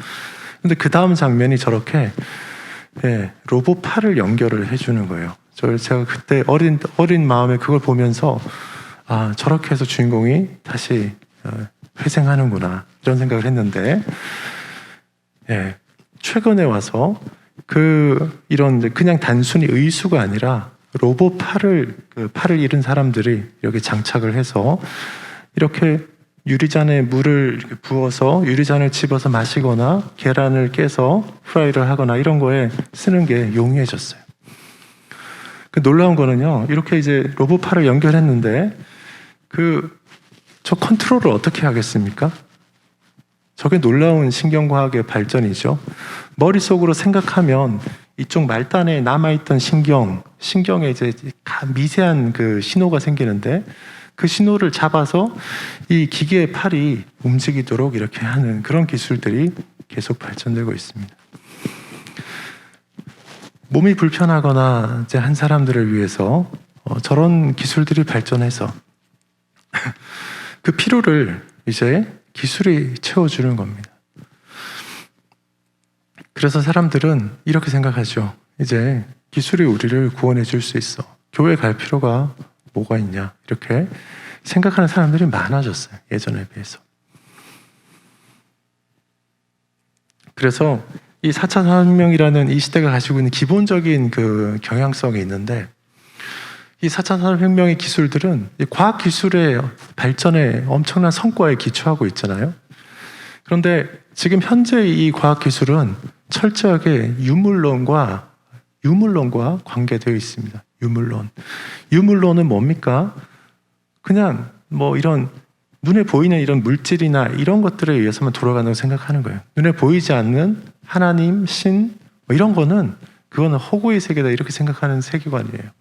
근데 그 다음 장면이 저렇게 로봇 팔을 연결을 해주는 거예요. 제가 그때 어린 마음에 그걸 보면서 아, 저렇게 해서 주인공이 다시 회생하는구나 이런 생각을 했는데 최근에 와서 이런 그냥 단순히 의수가 아니라 로봇 팔을 잃은 사람들이 이렇게 장착을 해서 이렇게 유리잔에 물을 부어서 유리잔을 집어서 마시거나 계란을 깨서 프라이를 하거나 이런 거에 쓰는 게 용이해졌어요. 놀라운 거는요, 이렇게 이제 로봇 팔을 연결했는데 저 컨트롤을 어떻게 하겠습니까? 저게 놀라운 신경과학의 발전이죠. 머릿속으로 생각하면 이쪽 말단에 남아있던 신경에 이제 미세한 그 신호가 생기는데 그 신호를 잡아서 이 기계의 팔이 움직이도록 이렇게 하는 그런 기술들이 계속 발전되고 있습니다. 몸이 불편하거나 이제 한 사람들을 위해서 저런 기술들이 발전해서 그 피로를 이제 기술이 채워주는 겁니다. 그래서 사람들은 이렇게 생각하죠. 이제 기술이 우리를 구원해 줄 수 있어. 교회 갈 필요가 뭐가 있냐. 이렇게 생각하는 사람들이 많아졌어요. 예전에 비해서. 그래서 이 4차 산업혁명이라는 이 시대가 가지고 있는 기본적인 그 경향성이 있는데 이 4차 산업혁명의 기술들은 과학기술의 발전에 엄청난 성과에 기초하고 있잖아요. 그런데 지금 현재 이 과학기술은 철저하게 유물론과 관계되어 있습니다. 유물론은 뭡니까? 그냥 뭐 이런 눈에 보이는 이런 물질이나 이런 것들에 의해서만 돌아간다고 생각하는 거예요. 눈에 보이지 않는 하나님, 신, 뭐 이런 그거는 허구의 세계다 이렇게 생각하는 세계관이에요.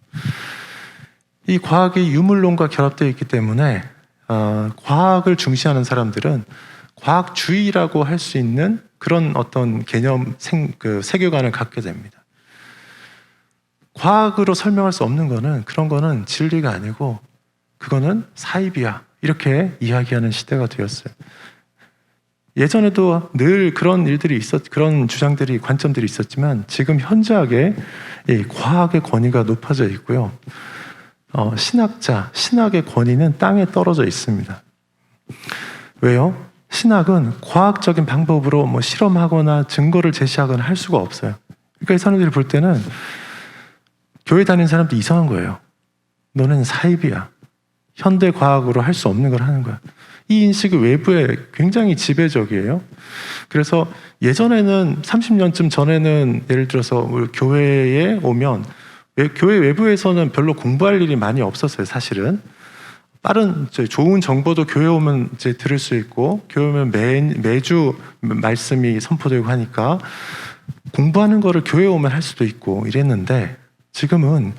이 과학이 유물론과 결합되어 있기 때문에 과학을 중시하는 사람들은 과학주의라고 할 수 있는 그런 어떤 개념, 세계관을 갖게 됩니다. 과학으로 설명할 수 없는 그런 거는 진리가 아니고 그거는 사이비야 이렇게 이야기하는 시대가 되었어요. 예전에도 늘 그런 그런 주장들이, 관점들이 있었지만 지금 현저하게 이 과학의 권위가 높아져 있고요. 신학의 권위는 땅에 떨어져 있습니다. 왜요? 신학은 과학적인 방법으로 뭐 실험하거나 증거를 제시하거나 할 수가 없어요. 그러니까 이 사람들이 볼 때는 교회 다니는 사람도 이상한 거예요. 너는 사이비야. 현대 과학으로 할 수 없는 걸 하는 거야. 이 인식이 외부에 굉장히 지배적이에요. 그래서 예전에는 30년쯤 전에는 예를 들어서 우리 교회에 오면 교회 외부에서는 별로 공부할 일이 많이 없었어요. 사실은 좋은 정보도 교회 오면 이제 들을 수 있고 교회 오면 매주 말씀이 선포되고 하니까 공부하는 거를 교회 오면 할 수도 있고 이랬는데 지금은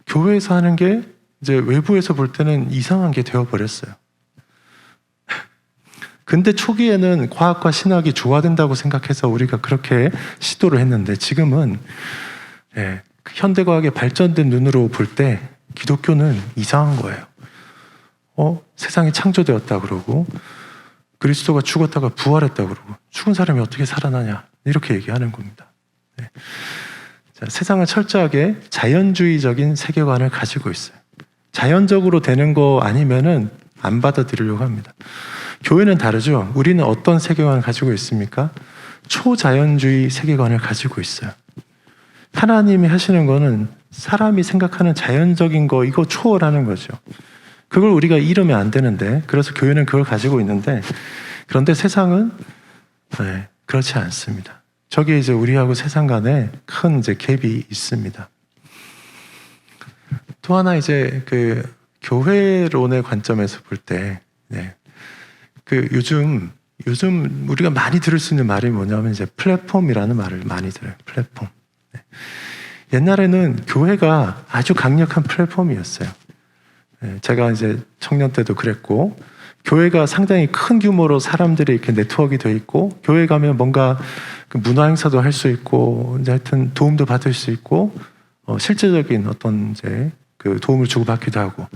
교회에서 하는 게 이제 외부에서 볼 때는 이상한 게 되어버렸어요. 근데 초기에는 과학과 신학이 조화된다고 생각해서 우리가 그렇게 시도를 했는데 지금은 현대과학의 발전된 눈으로 볼 때 기독교는 이상한 거예요. 세상이 창조되었다 그러고 그리스도가 죽었다가 부활했다 그러고 죽은 사람이 어떻게 살아나냐 이렇게 얘기하는 겁니다. 세상은 철저하게 자연주의적인 세계관을 가지고 있어요. 자연적으로 되는 거 아니면은 안 받아들이려고 합니다. 교회는 다르죠. 우리는 어떤 세계관을 가지고 있습니까? 초자연주의 세계관을 가지고 있어요. 하나님이 하시는 거는 사람이 생각하는 자연적인 거 이거 초월하는 거죠. 그걸 우리가 잃으면 안 되는데 그래서 교회는 그걸 가지고 있는데 그런데 세상은 그렇지 않습니다. 저게 이제 우리하고 세상 간에 큰 이제 갭이 있습니다. 또 하나 이제 그 교회론의 관점에서 볼 때 요즘 우리가 많이 들을 수 있는 말이 뭐냐면 이제 플랫폼이라는 말을 많이 들어요. 플랫폼. 옛날에는 교회가 아주 강력한 플랫폼이었어요. 제가 이제 청년 때도 그랬고 교회가 상당히 큰 규모로 사람들이 이렇게 네트워크가 돼 있고 교회 가면 뭔가 문화 행사도 할 수 있고 이제 하여튼 도움도 받을 수 있고 실제적인 어떤 이제 그 도움을 주고받기도 하고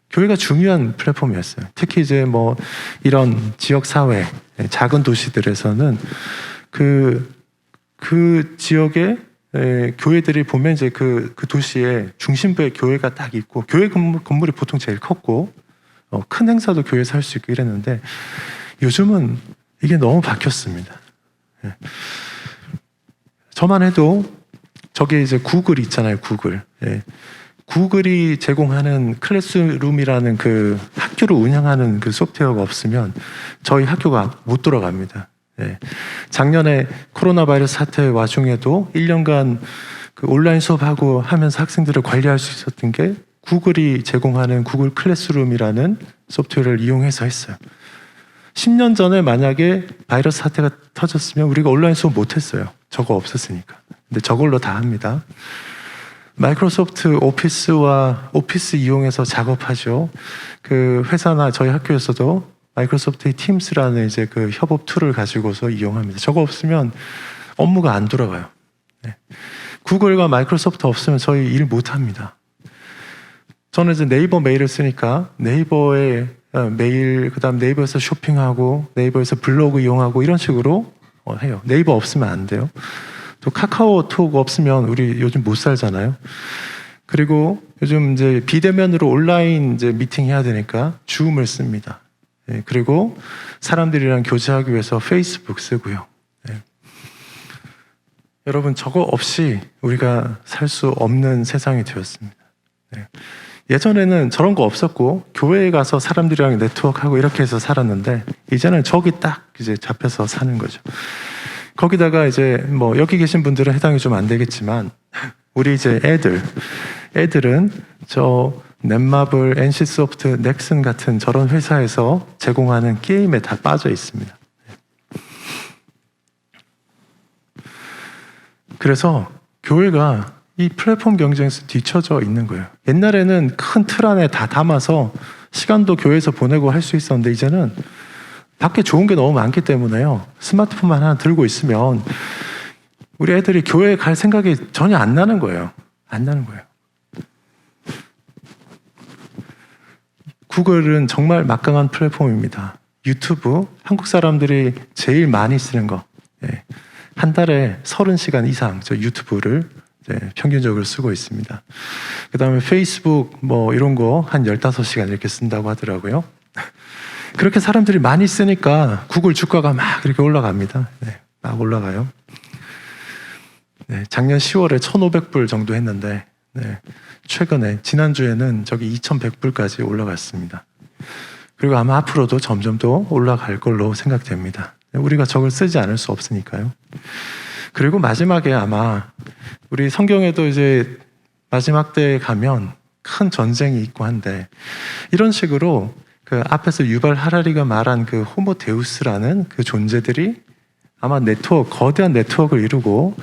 교회가 중요한 플랫폼이었어요. 특히 이제 뭐 이런 지역 사회, 작은 도시들에서는 그 지역에 교회들이 보면 이제 그 도시의 중심부에 교회가 딱 있고 교회 건물이 보통 제일 컸고 큰 행사도 교회에서 할 수 있고 이랬는데 요즘은 이게 너무 바뀌었습니다. 저만 해도 저기 이제 구글 있잖아요. 구글. 구글이 제공하는 클래스룸이라는 그 학교를 운영하는 그 소프트웨어가 없으면 저희 학교가 못 돌아갑니다. 작년에 코로나 바이러스 사태 와중에도 1년간 그 온라인 수업하고 하면서 학생들을 관리할 수 있었던 게 구글이 제공하는 구글 클래스룸이라는 소프트웨어를 이용해서 했어요. 10년 전에 만약에 바이러스 사태가 터졌으면 우리가 온라인 수업 못 했어요. 저거 없었으니까. 근데 저걸로 다 합니다. 마이크로소프트 오피스 이용해서 작업하죠. 그 회사나 저희 학교에서도 마이크로소프트의 팀스라는 이제 그 협업 툴을 가지고서 이용합니다. 저거 없으면 업무가 안 돌아가요. 구글과 마이크로소프트 없으면 저희 일 못 합니다. 저는 이제 네이버 메일을 쓰니까 네이버에 메일, 그다음 네이버에서 쇼핑하고 네이버에서 블로그 이용하고 이런 식으로 해요. 네이버 없으면 안 돼요. 또 카카오톡 없으면 우리 요즘 못 살잖아요. 그리고 요즘 이제 비대면으로 온라인 이제 미팅 해야 되니까 줌을 씁니다. 그리고 사람들이랑 교제하기 위해서 페이스북 쓰고요. 여러분 저거 없이 우리가 살 수 없는 세상이 되었습니다. 예전에는 저런 거 없었고 교회에 가서 사람들이랑 네트워크하고 이렇게 해서 살았는데 이제는 저기 딱 이제 잡혀서 사는 거죠. 거기다가 이제 뭐 여기 계신 분들은 해당이 좀 안 되겠지만 우리 이제 애들은 저 넷마블, NC소프트, 넥슨 같은 저런 회사에서 제공하는 게임에 다 빠져 있습니다. 그래서 교회가 이 플랫폼 경쟁에서 뒤처져 있는 거예요. 옛날에는 큰 틀 안에 다 담아서 시간도 교회에서 보내고 할 수 있었는데 이제는 밖에 좋은 게 너무 많기 때문에요. 스마트폰만 하나 들고 있으면 우리 애들이 교회에 갈 생각이 전혀 안 나는 거예요. 안 나는 거예요. 구글은 정말 막강한 플랫폼입니다. 유튜브, 한국 사람들이 제일 많이 쓰는 거. 한 달에 30시간 이상 저 유튜브를 평균적으로 쓰고 있습니다. 그 다음에 페이스북 뭐 이런 거 한 15시간 이렇게 쓴다고 하더라고요. 그렇게 사람들이 많이 쓰니까 구글 주가가 막 이렇게 올라갑니다. 막 올라가요. 작년 10월에 1,500불 정도 했는데 최근에 지난주에는 저기 2,100불까지 올라갔습니다. 그리고 아마 앞으로도 점점 더 올라갈 걸로 생각됩니다. 우리가 저걸 쓰지 않을 수 없으니까요. 그리고 마지막에 아마 우리 성경에도 이제 마지막 때에 가면 큰 전쟁이 있고 한데 이런 식으로 그 앞에서 유발 하라리가 말한 그 호모데우스라는 그 존재들이 아마 거대한 네트워크를 이루고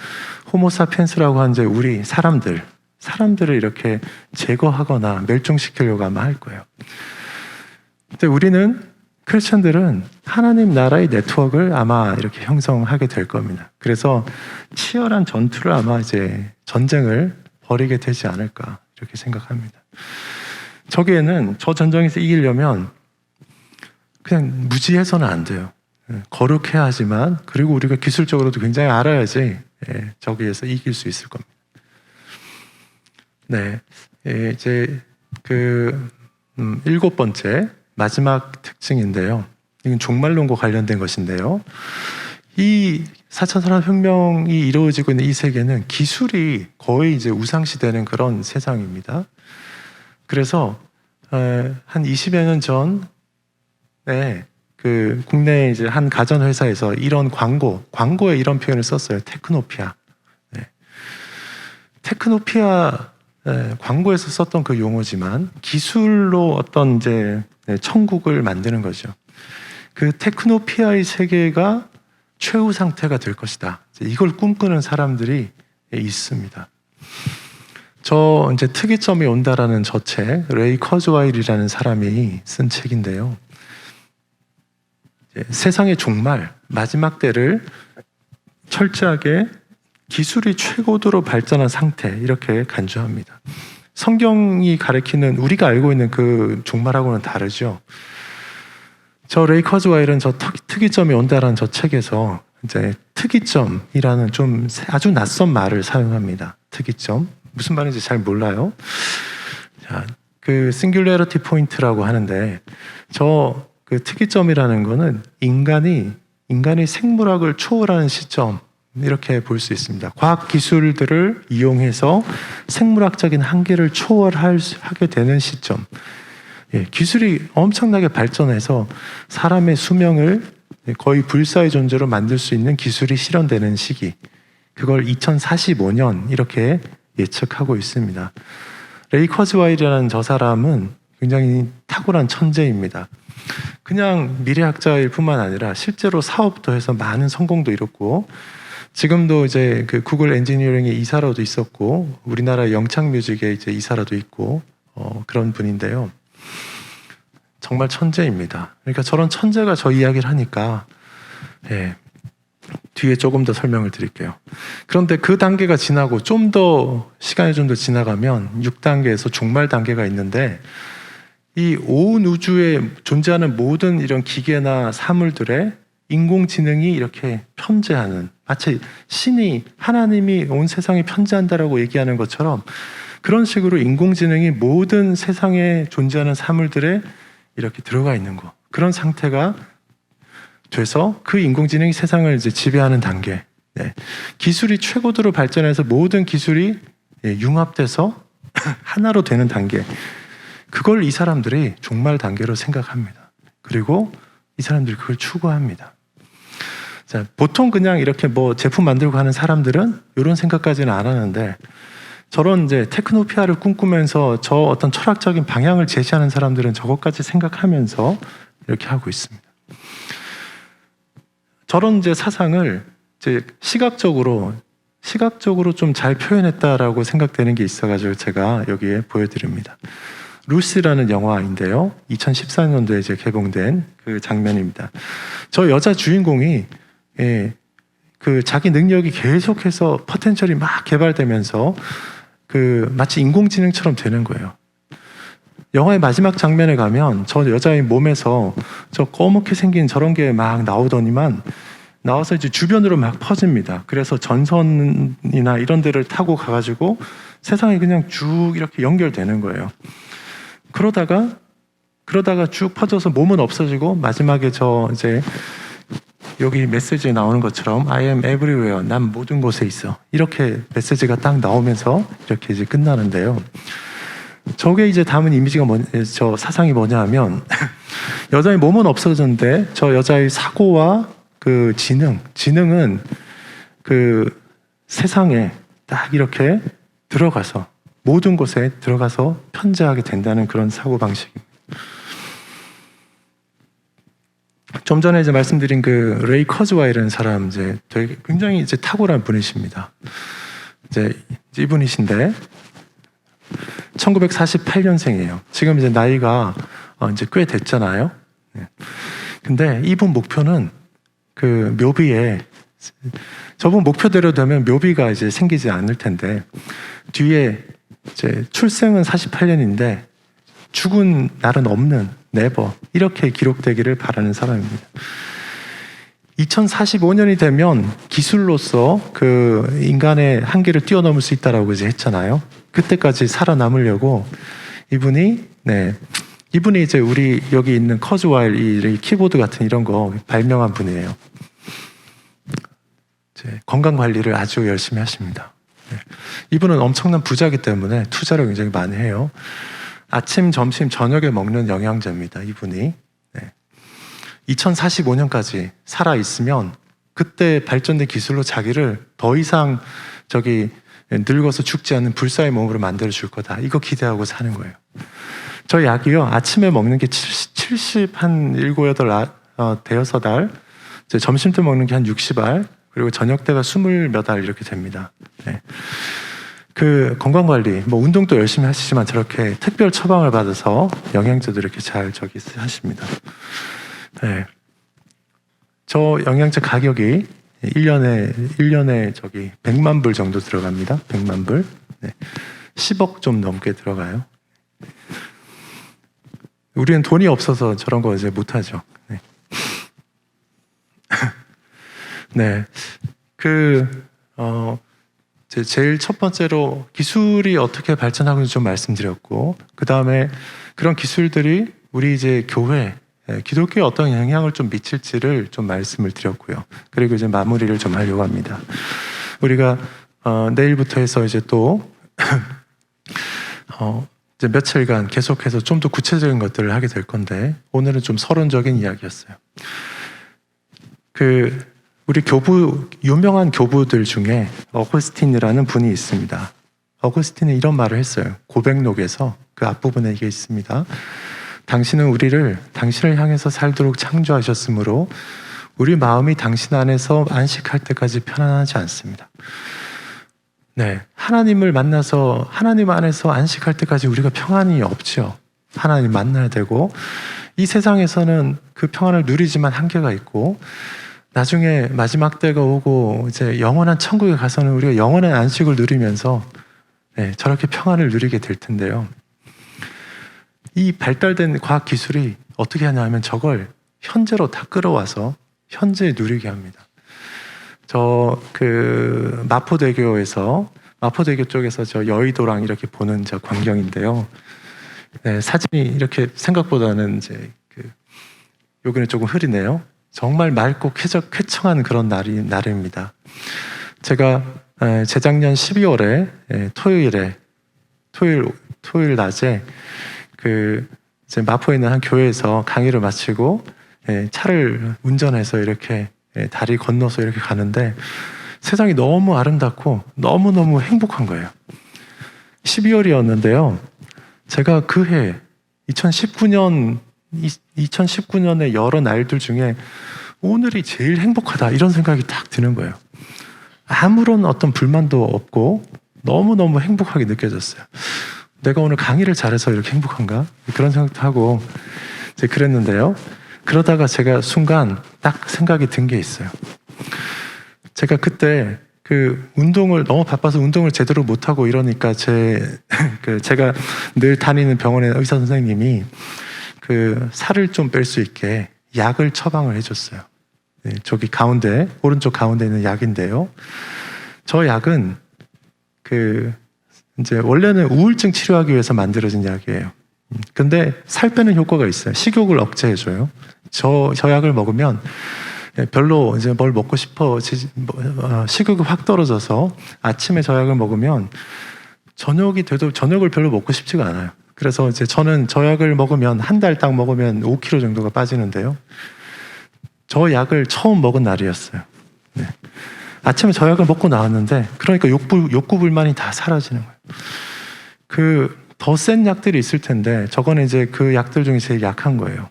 호모사피엔스라고 하는 이제 우리 사람들을 이렇게 제거하거나 멸종시키려고 아마 할 거예요. 근데 우리는 크리스천들은 하나님 나라의 네트워크를 아마 이렇게 형성하게 될 겁니다. 그래서 치열한 전투를 아마 이제 전쟁을 벌이게 되지 않을까 이렇게 생각합니다. 저기에는 저 전쟁에서 이기려면 그냥 무지해서는 안 돼요. 거룩해야 하지만 그리고 우리가 기술적으로도 굉장히 알아야지 저기에서 이길 수 있을 겁니다. 이제 그 7번째 마지막 특징인데요. 이건 종말론과 관련된 것인데요. 이 4차 산업혁명이 이루어지고 있는 이 세계는 기술이 거의 이제 우상시되는 그런 세상입니다. 그래서 한 20여 년 전에 그 국내 이제 한 가전 회사에서 이런 광고에 이런 표현을 썼어요. 테크노피아. 테크노피아 광고에서 썼던 그 용어지만 기술로 어떤 이제 천국을 만드는 거죠. 그 테크노피아의 세계가 최후 상태가 될 것이다. 이걸 꿈꾸는 사람들이 있습니다. 저 이제 특이점이 온다라는 저 책, 레이 커즈와일이라는 사람이 쓴 책인데요. 세상의 종말, 마지막 때를 철저하게 기술이 최고도로 발전한 상태 이렇게 간주합니다. 성경이 가리키는 우리가 알고 있는 그 종말하고는 다르죠. 저 레이 커즈와일은 저 특이점이 온다라는 저 책에서 이제 특이점이라는 좀 아주 낯선 말을 사용합니다. 특이점 무슨 말인지 잘 몰라요. 자, 그 싱귤레리티 포인트라고 하는데 저 그 특이점이라는 거는 인간이 생물학을 초월하는 시점 이렇게 볼 수 있습니다. 과학 기술들을 이용해서 생물학적인 한계를 초월하게 되는 시점. 예, 기술이 엄청나게 발전해서 사람의 수명을 거의 불사의 존재로 만들 수 있는 기술이 실현되는 시기. 그걸 2045년 이렇게 예측하고 있습니다. 레이 커즈와일이라는 저 사람은 굉장히 탁월한 천재입니다. 그냥 미래학자일 뿐만 아니라 실제로 사업도 해서 많은 성공도 이뤘고 지금도 이제 그 구글 엔지니어링의 이사로도 있었고 우리나라 영창뮤직의 이제 이사로도 있고 그런 분인데요. 정말 천재입니다. 그러니까 저런 천재가 저 이야기를 하니까 예, 뒤에 조금 더 설명을 드릴게요. 그런데 그 단계가 지나고 좀 더 시간이 좀 더 지나가면 6단계에서 종말 단계가 있는데 이 온 우주에 존재하는 모든 이런 기계나 사물들의 인공지능이 이렇게 편재하는 마치 신이 하나님이 온 세상에 편재한다라고 얘기하는 것처럼 그런 식으로 인공지능이 모든 세상에 존재하는 사물들에 이렇게 들어가 있는 거 그런 상태가 돼서 그 인공지능이 세상을 이제 지배하는 단계. 네. 기술이 최고도로 발전해서 모든 기술이 융합돼서 하나로 되는 단계. 그걸 이 사람들이 종말 단계로 생각합니다. 그리고 이 사람들이 그걸 추구합니다. 자, 보통 그냥 이렇게 뭐 제품 만들고 하는 사람들은 이런 생각까지는 안 하는데 저런 이제 테크노피아를 꿈꾸면서 저 어떤 철학적인 방향을 제시하는 사람들은 저것까지 생각하면서 이렇게 하고 있습니다. 저런 이제 사상을 이제 시각적으로 좀 잘 표현했다라고 생각되는 게 있어가지고 제가 여기에 보여드립니다. 루시라는 영화인데요. 2014년도에 이제 개봉된 그 장면입니다. 저 여자 주인공이 그 자기 능력이 계속해서 포텐셜이 막 개발되면서 그 마치 인공지능처럼 되는 거예요. 영화의 마지막 장면에 가면 저 여자의 몸에서 저 검게 생긴 저런 게 막 나오더니만 나와서 이제 주변으로 막 퍼집니다. 그래서 전선이나 이런 데를 타고 가가지고 세상이 그냥 쭉 이렇게 연결되는 거예요. 그러다가 쭉 퍼져서 몸은 없어지고 마지막에 저 이제 여기 메시지에 나오는 것처럼 I am everywhere. 난 모든 곳에 있어. 이렇게 메시지가 딱 나오면서 이렇게 이제 끝나는데요. 저게 이제 담은 이미지가 저 사상이 뭐냐 하면 여자의 몸은 없어졌는데 저 여자의 사고와 그 지능은 그 세상에 딱 이렇게 들어가서 모든 곳에 들어가서 편재하게 된다는 그런 사고방식입니다. 좀 전에 이제 말씀드린 그 레이 커즈와일이라는 사람 이제 되게 굉장히 이제 탁월한 분이십니다. 이제 이분이신데 1948년생이에요. 지금 이제 나이가 이제 꽤 됐잖아요. 근데 이분 목표는 그 묘비에 저분 목표대로 되면 묘비가 이제 생기지 않을 텐데 뒤에 이제 출생은 48년인데 죽은 날은 없는 네버 이렇게 기록되기를 바라는 사람입니다. 2045년이 되면 기술로서 그 인간의 한계를 뛰어넘을 수 있다라고 이제 했잖아요. 그때까지 살아남으려고 이분이 이제 우리 여기 있는 커즈와일 이 키보드 같은 이런 거 발명한 분이에요. 이제 건강 관리를 아주 열심히 하십니다. 이분은 엄청난 부자이기 때문에 투자를 굉장히 많이 해요. 아침, 점심, 저녁에 먹는 영양제입니다. 이분이 2045년까지 살아 있으면 그때 발전된 기술로 자기를 더 이상 늙어서 죽지 않는 불사의 몸으로 만들어 줄 거다. 이거 기대하고 사는 거예요. 저 약이요, 아침에 먹는 게 70, 한 7, 8, 대여섯 알, 점심 때 먹는 게 한 60알, 그리고 저녁 때가 20 몇 알 이렇게 됩니다. 그 건강관리, 뭐 운동도 열심히 하시지만 저렇게 특별 처방을 받아서 영양제도 이렇게 잘 하십니다. 저 영양제 가격이 1년에 저기 100만 불 정도 들어갑니다. 100만 불. 네. 10억 좀 넘게 들어가요. 우리는 돈이 없어서 저런 거 이제 못하죠. 네. 네. 제일 첫 번째로 기술이 어떻게 발전하는지 좀 말씀드렸고, 그 다음에 그런 기술들이 우리 이제 교회, 기독교에 어떤 영향을 좀 미칠지를 좀 말씀을 드렸고요. 그리고 이제 마무리를 좀 하려고 합니다. 우리가 내일부터 해서 이제 또 이제 며칠간 계속해서 좀 더 구체적인 것들을 하게 될 건데, 오늘은 좀 서론적인 이야기였어요. 우리 유명한 교부들 중에 어거스틴이라는 분이 있습니다. 어거스틴은 이런 말을 했어요. 고백록에서 그 앞부분에 이게 있습니다. 당신은 우리를 당신을 향해서 살도록 창조하셨으므로 우리 마음이 당신 안에서 안식할 때까지 편안하지 않습니다. 네, 하나님을 만나서 하나님 안에서 안식할 때까지 우리가 평안이 없죠. 하나님 만나야 되고, 이 세상에서는 그 평안을 누리지만 한계가 있고, 나중에 마지막 때가 오고 이제 영원한 천국에 가서는 우리가 영원한 안식을 누리면서 저렇게 평안을 누리게 될 텐데요. 이 발달된 과학 기술이 어떻게 하냐면 저걸 현재로 다 끌어와서 현재에 누리게 합니다. 마포대교 쪽에서 저 여의도랑 이렇게 보는 저 광경인데요. 네, 사진이 이렇게 생각보다는 이제 여기는 조금 흐리네요. 정말 맑고 쾌청한 그런 날입니다. 제가 재작년 12월에 토요일 낮에 이제 마포에 있는 한 교회에서 강의를 마치고 차를 운전해서 이렇게 다리 건너서 이렇게 가는데 세상이 너무 아름답고 너무너무 행복한 거예요. 12월이었는데요. 제가 그해 2019년의 여러 날들 중에 오늘이 제일 행복하다 이런 생각이 딱 드는 거예요. 아무런 어떤 불만도 없고 너무너무 행복하게 느껴졌어요. 내가 오늘 강의를 잘해서 이렇게 행복한가? 그런 생각도 하고 이제 그랬는데요. 그러다가 제가 순간 딱 생각이 든 게 있어요. 제가 그때 운동을 너무 바빠서 운동을 제대로 못하고 이러니까 제가 늘 다니는 병원의 의사 선생님이 살을 좀 뺄 수 있게 약을 처방을 해줬어요. 네, 저기 오른쪽 가운데 있는 약인데요. 저 약은 이제 원래는 우울증 치료하기 위해서 만들어진 약이에요. 근데 살 빼는 효과가 있어요. 식욕을 억제해줘요. 저 약을 먹으면 별로 이제 뭘 먹고 식욕이 확 떨어져서 아침에 저 약을 먹으면 저녁이 돼도 저녁을 별로 먹고 싶지가 않아요. 그래서 이제 저는 저 약을 먹으면 한 달 딱 먹으면 5kg 정도가 빠지는데요. 저 약을 처음 먹은 날이었어요. 네. 아침에 저 약을 먹고 나왔는데, 그러니까 욕구 불만이 다 사라지는 거예요. 더 센 약들이 있을 텐데, 저거는 이제 그 약들 중에 제일 약한 거예요.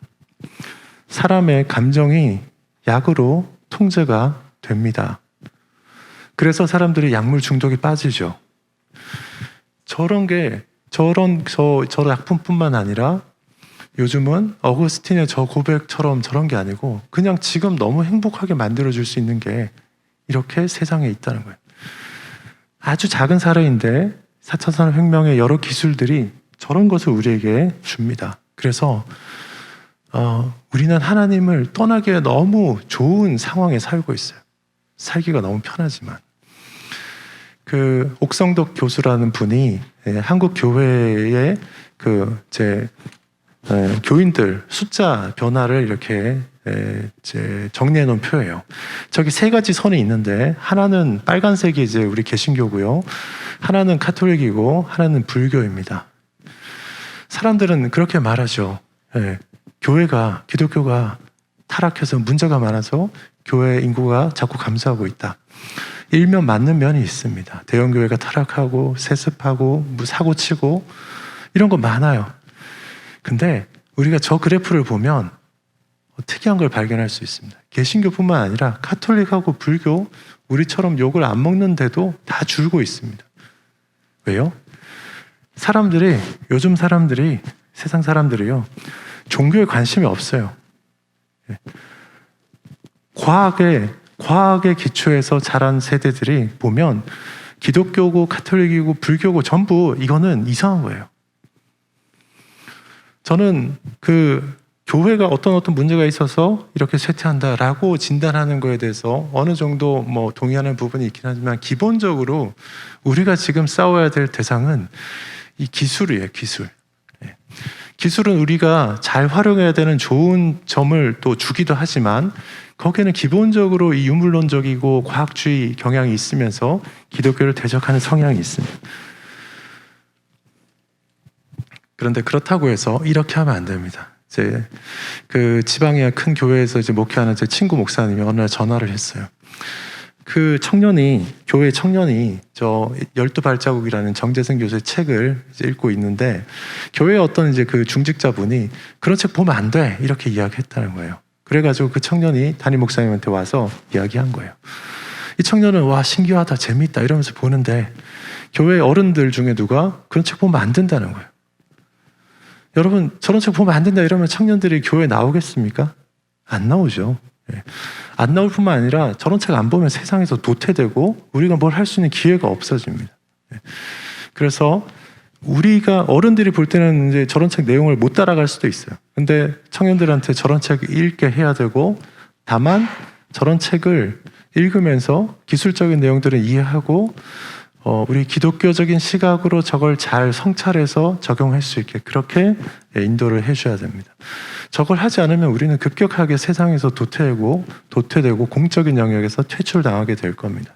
사람의 감정이 약으로 통제가 됩니다. 그래서 사람들이 약물 중독에 빠지죠. 저 약품뿐만 아니라 요즘은 어거스틴의 저 고백처럼 저런 게 아니고 그냥 지금 너무 행복하게 만들어줄 수 있는 게 이렇게 세상에 있다는 거예요. 아주 작은 사례인데 4차 산업혁명의 여러 기술들이 저런 것을 우리에게 줍니다. 그래서 우리는 하나님을 떠나기에 너무 좋은 상황에 살고 있어요. 살기가 너무 편하지만. 옥성덕 교수라는 분이 한국 교회의 교인들 숫자 변화를 이렇게 정리해 놓은 표예요. 저기 세 가지 선이 있는데, 하나는 빨간색이 이제 우리 개신교고요. 하나는 가톨릭이고, 하나는 불교입니다. 사람들은 그렇게 말하죠. 기독교가 타락해서 문제가 많아서 교회 인구가 자꾸 감소하고 있다. 일면 맞는 면이 있습니다. 대형교회가 타락하고 세습하고 사고치고 이런 거 많아요. 근데 우리가 저 그래프를 보면 특이한 걸 발견할 수 있습니다. 개신교뿐만 아니라 가톨릭하고 불교, 우리처럼 욕을 안 먹는데도 다 줄고 있습니다. 왜요? 요즘 사람들이, 세상 사람들이요, 종교에 관심이 없어요. 과학에 과학의 기초에서 자란 세대들이 보면 기독교고 가톨릭이고 불교고 전부 이거는 이상한 거예요. 저는 교회가 어떤 문제가 있어서 이렇게 쇠퇴한다라고 진단하는 거에 대해서 어느 정도 동의하는 부분이 있긴 하지만, 기본적으로 우리가 지금 싸워야 될 대상은 이 기술이에요. 기술은 우리가 잘 활용해야 되는 좋은 점을 또 주기도 하지만, 거기에는 기본적으로 이 유물론적이고 과학주의 경향이 있으면서 기독교를 대적하는 성향이 있습니다. 그런데 그렇다고 해서 이렇게 하면 안 됩니다. 이제 지방의 큰 교회에서 이제 목회하는 제 친구 목사님이 어느 날 전화를 했어요. 교회 청년이 저 12발자국이라는 정재승 교수의 책을 이제 읽고 있는데, 교회의 어떤 이제 중직자분이 그런 책 보면 안 돼, 이렇게 이야기했다는 거예요. 그래가지고 그 청년이 담임 목사님한테 와서 이야기한 거예요. 이 청년은 와, 신기하다, 재밌다 이러면서 보는데, 교회 어른들 중에 누가 그런 책 보면 안 된다는 거예요. 여러분, 저런 책 보면 안 된다 이러면 청년들이 교회에 나오겠습니까? 안 나오죠. 안 나올 뿐만 아니라 저런 책 안 보면 세상에서 도태되고 우리가 뭘 할 수 있는 기회가 없어집니다. 그래서 우리가 어른들이 볼 때는 이제 저런 책 내용을 못 따라갈 수도 있어요. 근데 청년들한테 저런 책 읽게 해야 되고, 다만 저런 책을 읽으면서 기술적인 내용들을 이해하고 우리 기독교적인 시각으로 저걸 잘 성찰해서 적용할 수 있게 그렇게 인도를 해줘야 됩니다. 저걸 하지 않으면 우리는 급격하게 세상에서 도태되고 공적인 영역에서 퇴출당하게 될 겁니다.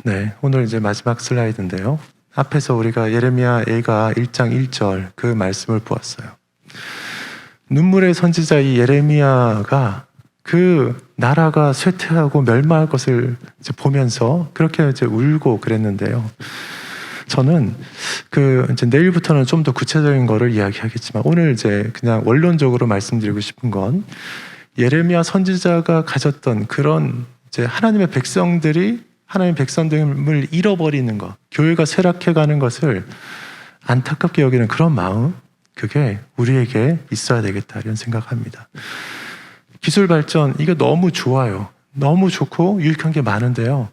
네, 오늘 이제 마지막 슬라이드인데요. 앞에서 우리가 예레미야 애가 1장 1절 그 말씀을 보았어요. 눈물의 선지자 이 예레미야가 나라가 쇠퇴하고 멸망할 것을 이제 보면서 그렇게 이제 울고 그랬는데요. 저는 이제 내일부터는 좀 더 구체적인 거를 이야기하겠지만, 오늘 이제 그냥 원론적으로 말씀드리고 싶은 건, 예레미야 선지자가 가졌던 그런 이제 하나님의 백성됨을 잃어버리는 것, 교회가 쇠락해가는 것을 안타깝게 여기는 그런 마음, 그게 우리에게 있어야 되겠다 이런 생각합니다. 기술 발전, 이게 너무 좋아요. 너무 좋고 유익한 게 많은데요.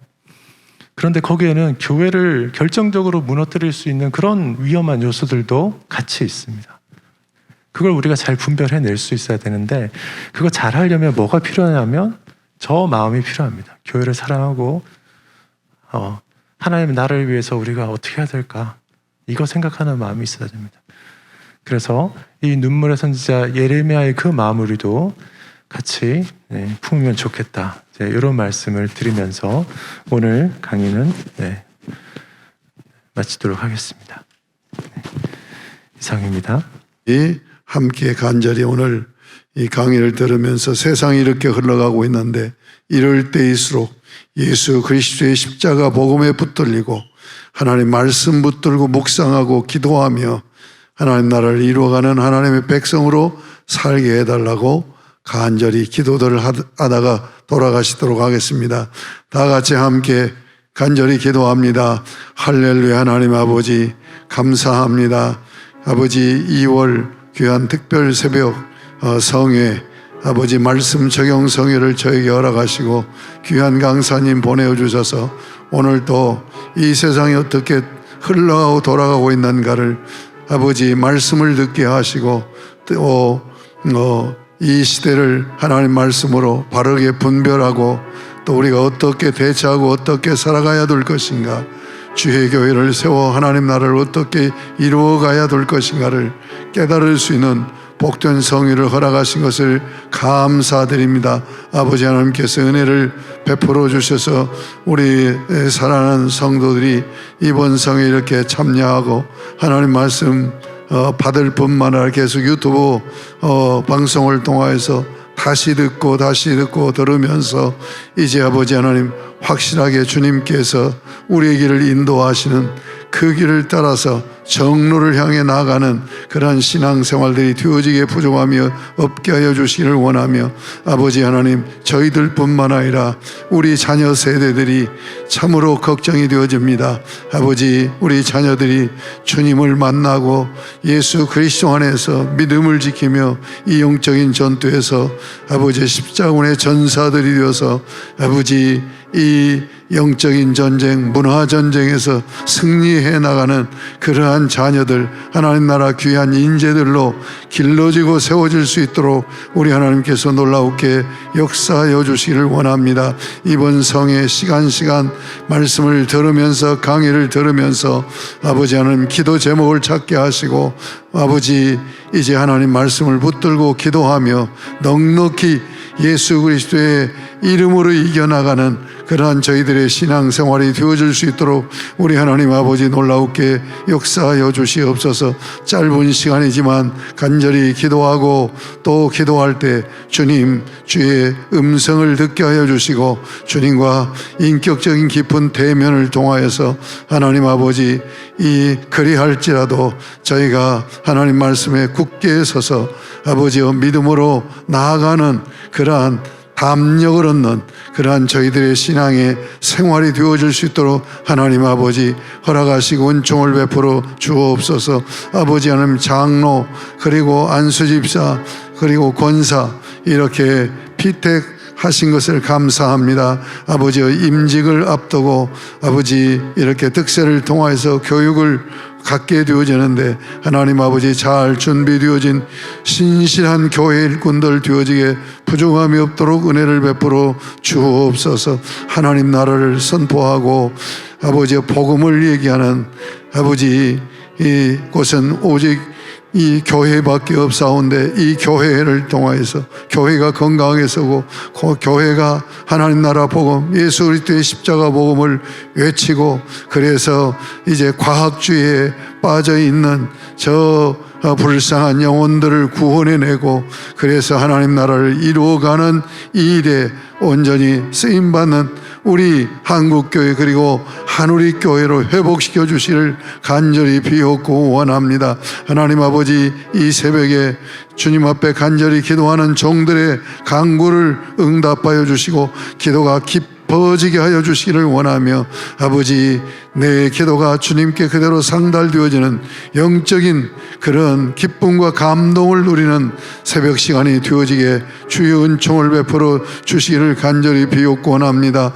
그런데 거기에는 교회를 결정적으로 무너뜨릴 수 있는 그런 위험한 요소들도 같이 있습니다. 그걸 우리가 잘 분별해낼 수 있어야 되는데, 그거 잘 하려면 뭐가 필요하냐면 저 마음이 필요합니다. 교회를 사랑하고 하나님의 나라를 위해서 우리가 어떻게 해야 될까, 이거 생각하는 마음이 있어야 됩니다. 그래서 이 눈물의 선지자 예레미야의 그 마음 우리도 같이 품으면 좋겠다, 이런 말씀을 드리면서 오늘 강의는 마치도록 하겠습니다. 이상입니다.
함께 간절히 오늘 이 강의를 들으면서 세상이 이렇게 흘러가고 있는데, 이럴 때일수록 예수 그리스도의 십자가 복음에 붙들리고 하나님 말씀 붙들고 묵상하고 기도하며 하나님 나라를 이루어가는 하나님의 백성으로 살게 해달라고 간절히 기도들을 하다가 돌아가시도록 하겠습니다. 다 같이 함께 간절히 기도합니다. 할렐루야. 하나님 아버지 감사합니다. 아버지 2월 귀한 특별 새벽 성회, 아버지 말씀 적용 성회를 저에게 허락하시고 귀한 강사님 보내주셔서 오늘 또 이 세상이 어떻게 흘러가고 돌아가고 있는가를 아버지 말씀을 듣게 하시고 또 이 시대를 하나님 말씀으로 바르게 분별하고 또 우리가 어떻게 대처하고 어떻게 살아가야 될 것인가, 주의 교회를 세워 하나님 나라를 어떻게 이루어가야 될 것인가를 깨달을 수 있는 복된 성의를 허락하신 것을 감사드립니다. 아버지 하나님께서 은혜를 베풀어 주셔서 우리 사랑하는 성도들이 이번 성에 이렇게 참여하고 하나님 말씀 받을 뿐만 아니라 계속 유튜브 방송을 통해서 다시 듣고 들으면서 이제 아버지 하나님 확실하게 주님께서 우리의 길을 인도하시는 그 길을 따라서 정로를 향해 나아가는 그러한 신앙생활들이 되어지게 부족하며 없게 하여 주시기를 원하며, 아버지 하나님, 저희들뿐만 아니라 우리 자녀 세대들이 참으로 걱정이 되어집니다. 아버지, 우리 자녀들이 주님을 만나고 예수 그리스도 안에서 믿음을 지키며 이 영적인 전투에서 아버지 십자군의 전사들이 되어서 아버지 이 영적인 전쟁, 문화 전쟁에서 승리해 나가는 그러한 자녀들, 하나님 나라 귀한 인재들로 길러지고 세워질 수 있도록 우리 하나님께서 놀라우게 역사하여 주시기를 원합니다. 이번 성의 시간 말씀을 들으면서, 강의를 들으면서 아버지 하나님 기도 제목을 찾게 하시고, 아버지 이제 하나님 말씀을 붙들고 기도하며 넉넉히 예수 그리스도의 이름으로 이겨나가는 그러한 저희들의 신앙생활이 되어질 수 있도록 우리 하나님 아버지 놀라우게 역사하여 주시옵소서. 짧은 시간이지만 간절히 기도하고 또 기도할 때 주님 주의 음성을 듣게 하여 주시고, 주님과 인격적인 깊은 대면을 통하여서 하나님 아버지 이 그리할지라도 저희가 하나님 말씀에 굳게 서서 아버지여 믿음으로 나아가는 그러한 담력을 얻는 그러한 저희들의 신앙의 생활이 되어질 수 있도록 하나님 아버지 허락하시고 은총을 베풀어 주옵소서. 아버지 하나님, 장로 그리고 안수집사 그리고 권사 이렇게 피택하신 것을 감사합니다. 아버지의 임직을 앞두고 아버지 이렇게 득세를 통하여서 교육을 갖게 되어지는데 하나님 아버지 잘 준비되어진 신실한 교회 일꾼들 되어지게 부족함이 없도록 은혜를 베풀어 주옵소서. 하나님 나라를 선포하고 아버지의 복음을 얘기하는 아버지 이곳은 오직 이 교회밖에 없사온데, 이 교회를 통하여서 교회가 건강하게 서고 교회가 하나님 나라 복음, 예수 그리스도의 십자가 복음을 외치고, 그래서 이제 과학주의에 빠져 있는 저 불쌍한 영혼들을 구원해내고, 그래서 하나님 나라를 이루어가는 이 일에 온전히 쓰임받는 우리 한국교회 그리고 한우리교회로 회복시켜 주시를 간절히 비옵고 원합니다. 하나님 아버지, 이 새벽에 주님 앞에 간절히 기도하는 종들의 간구를 응답하여 주시고 기도가 깊어지게 하여 주시기를 원하며, 아버지 내 기도가 주님께 그대로 상달되어지는 영적인 그런 기쁨과 감동을 누리는 새벽 시간이 되어지게 주의 은총을 베풀어 주시기를 간절히 비옵고 원합니다.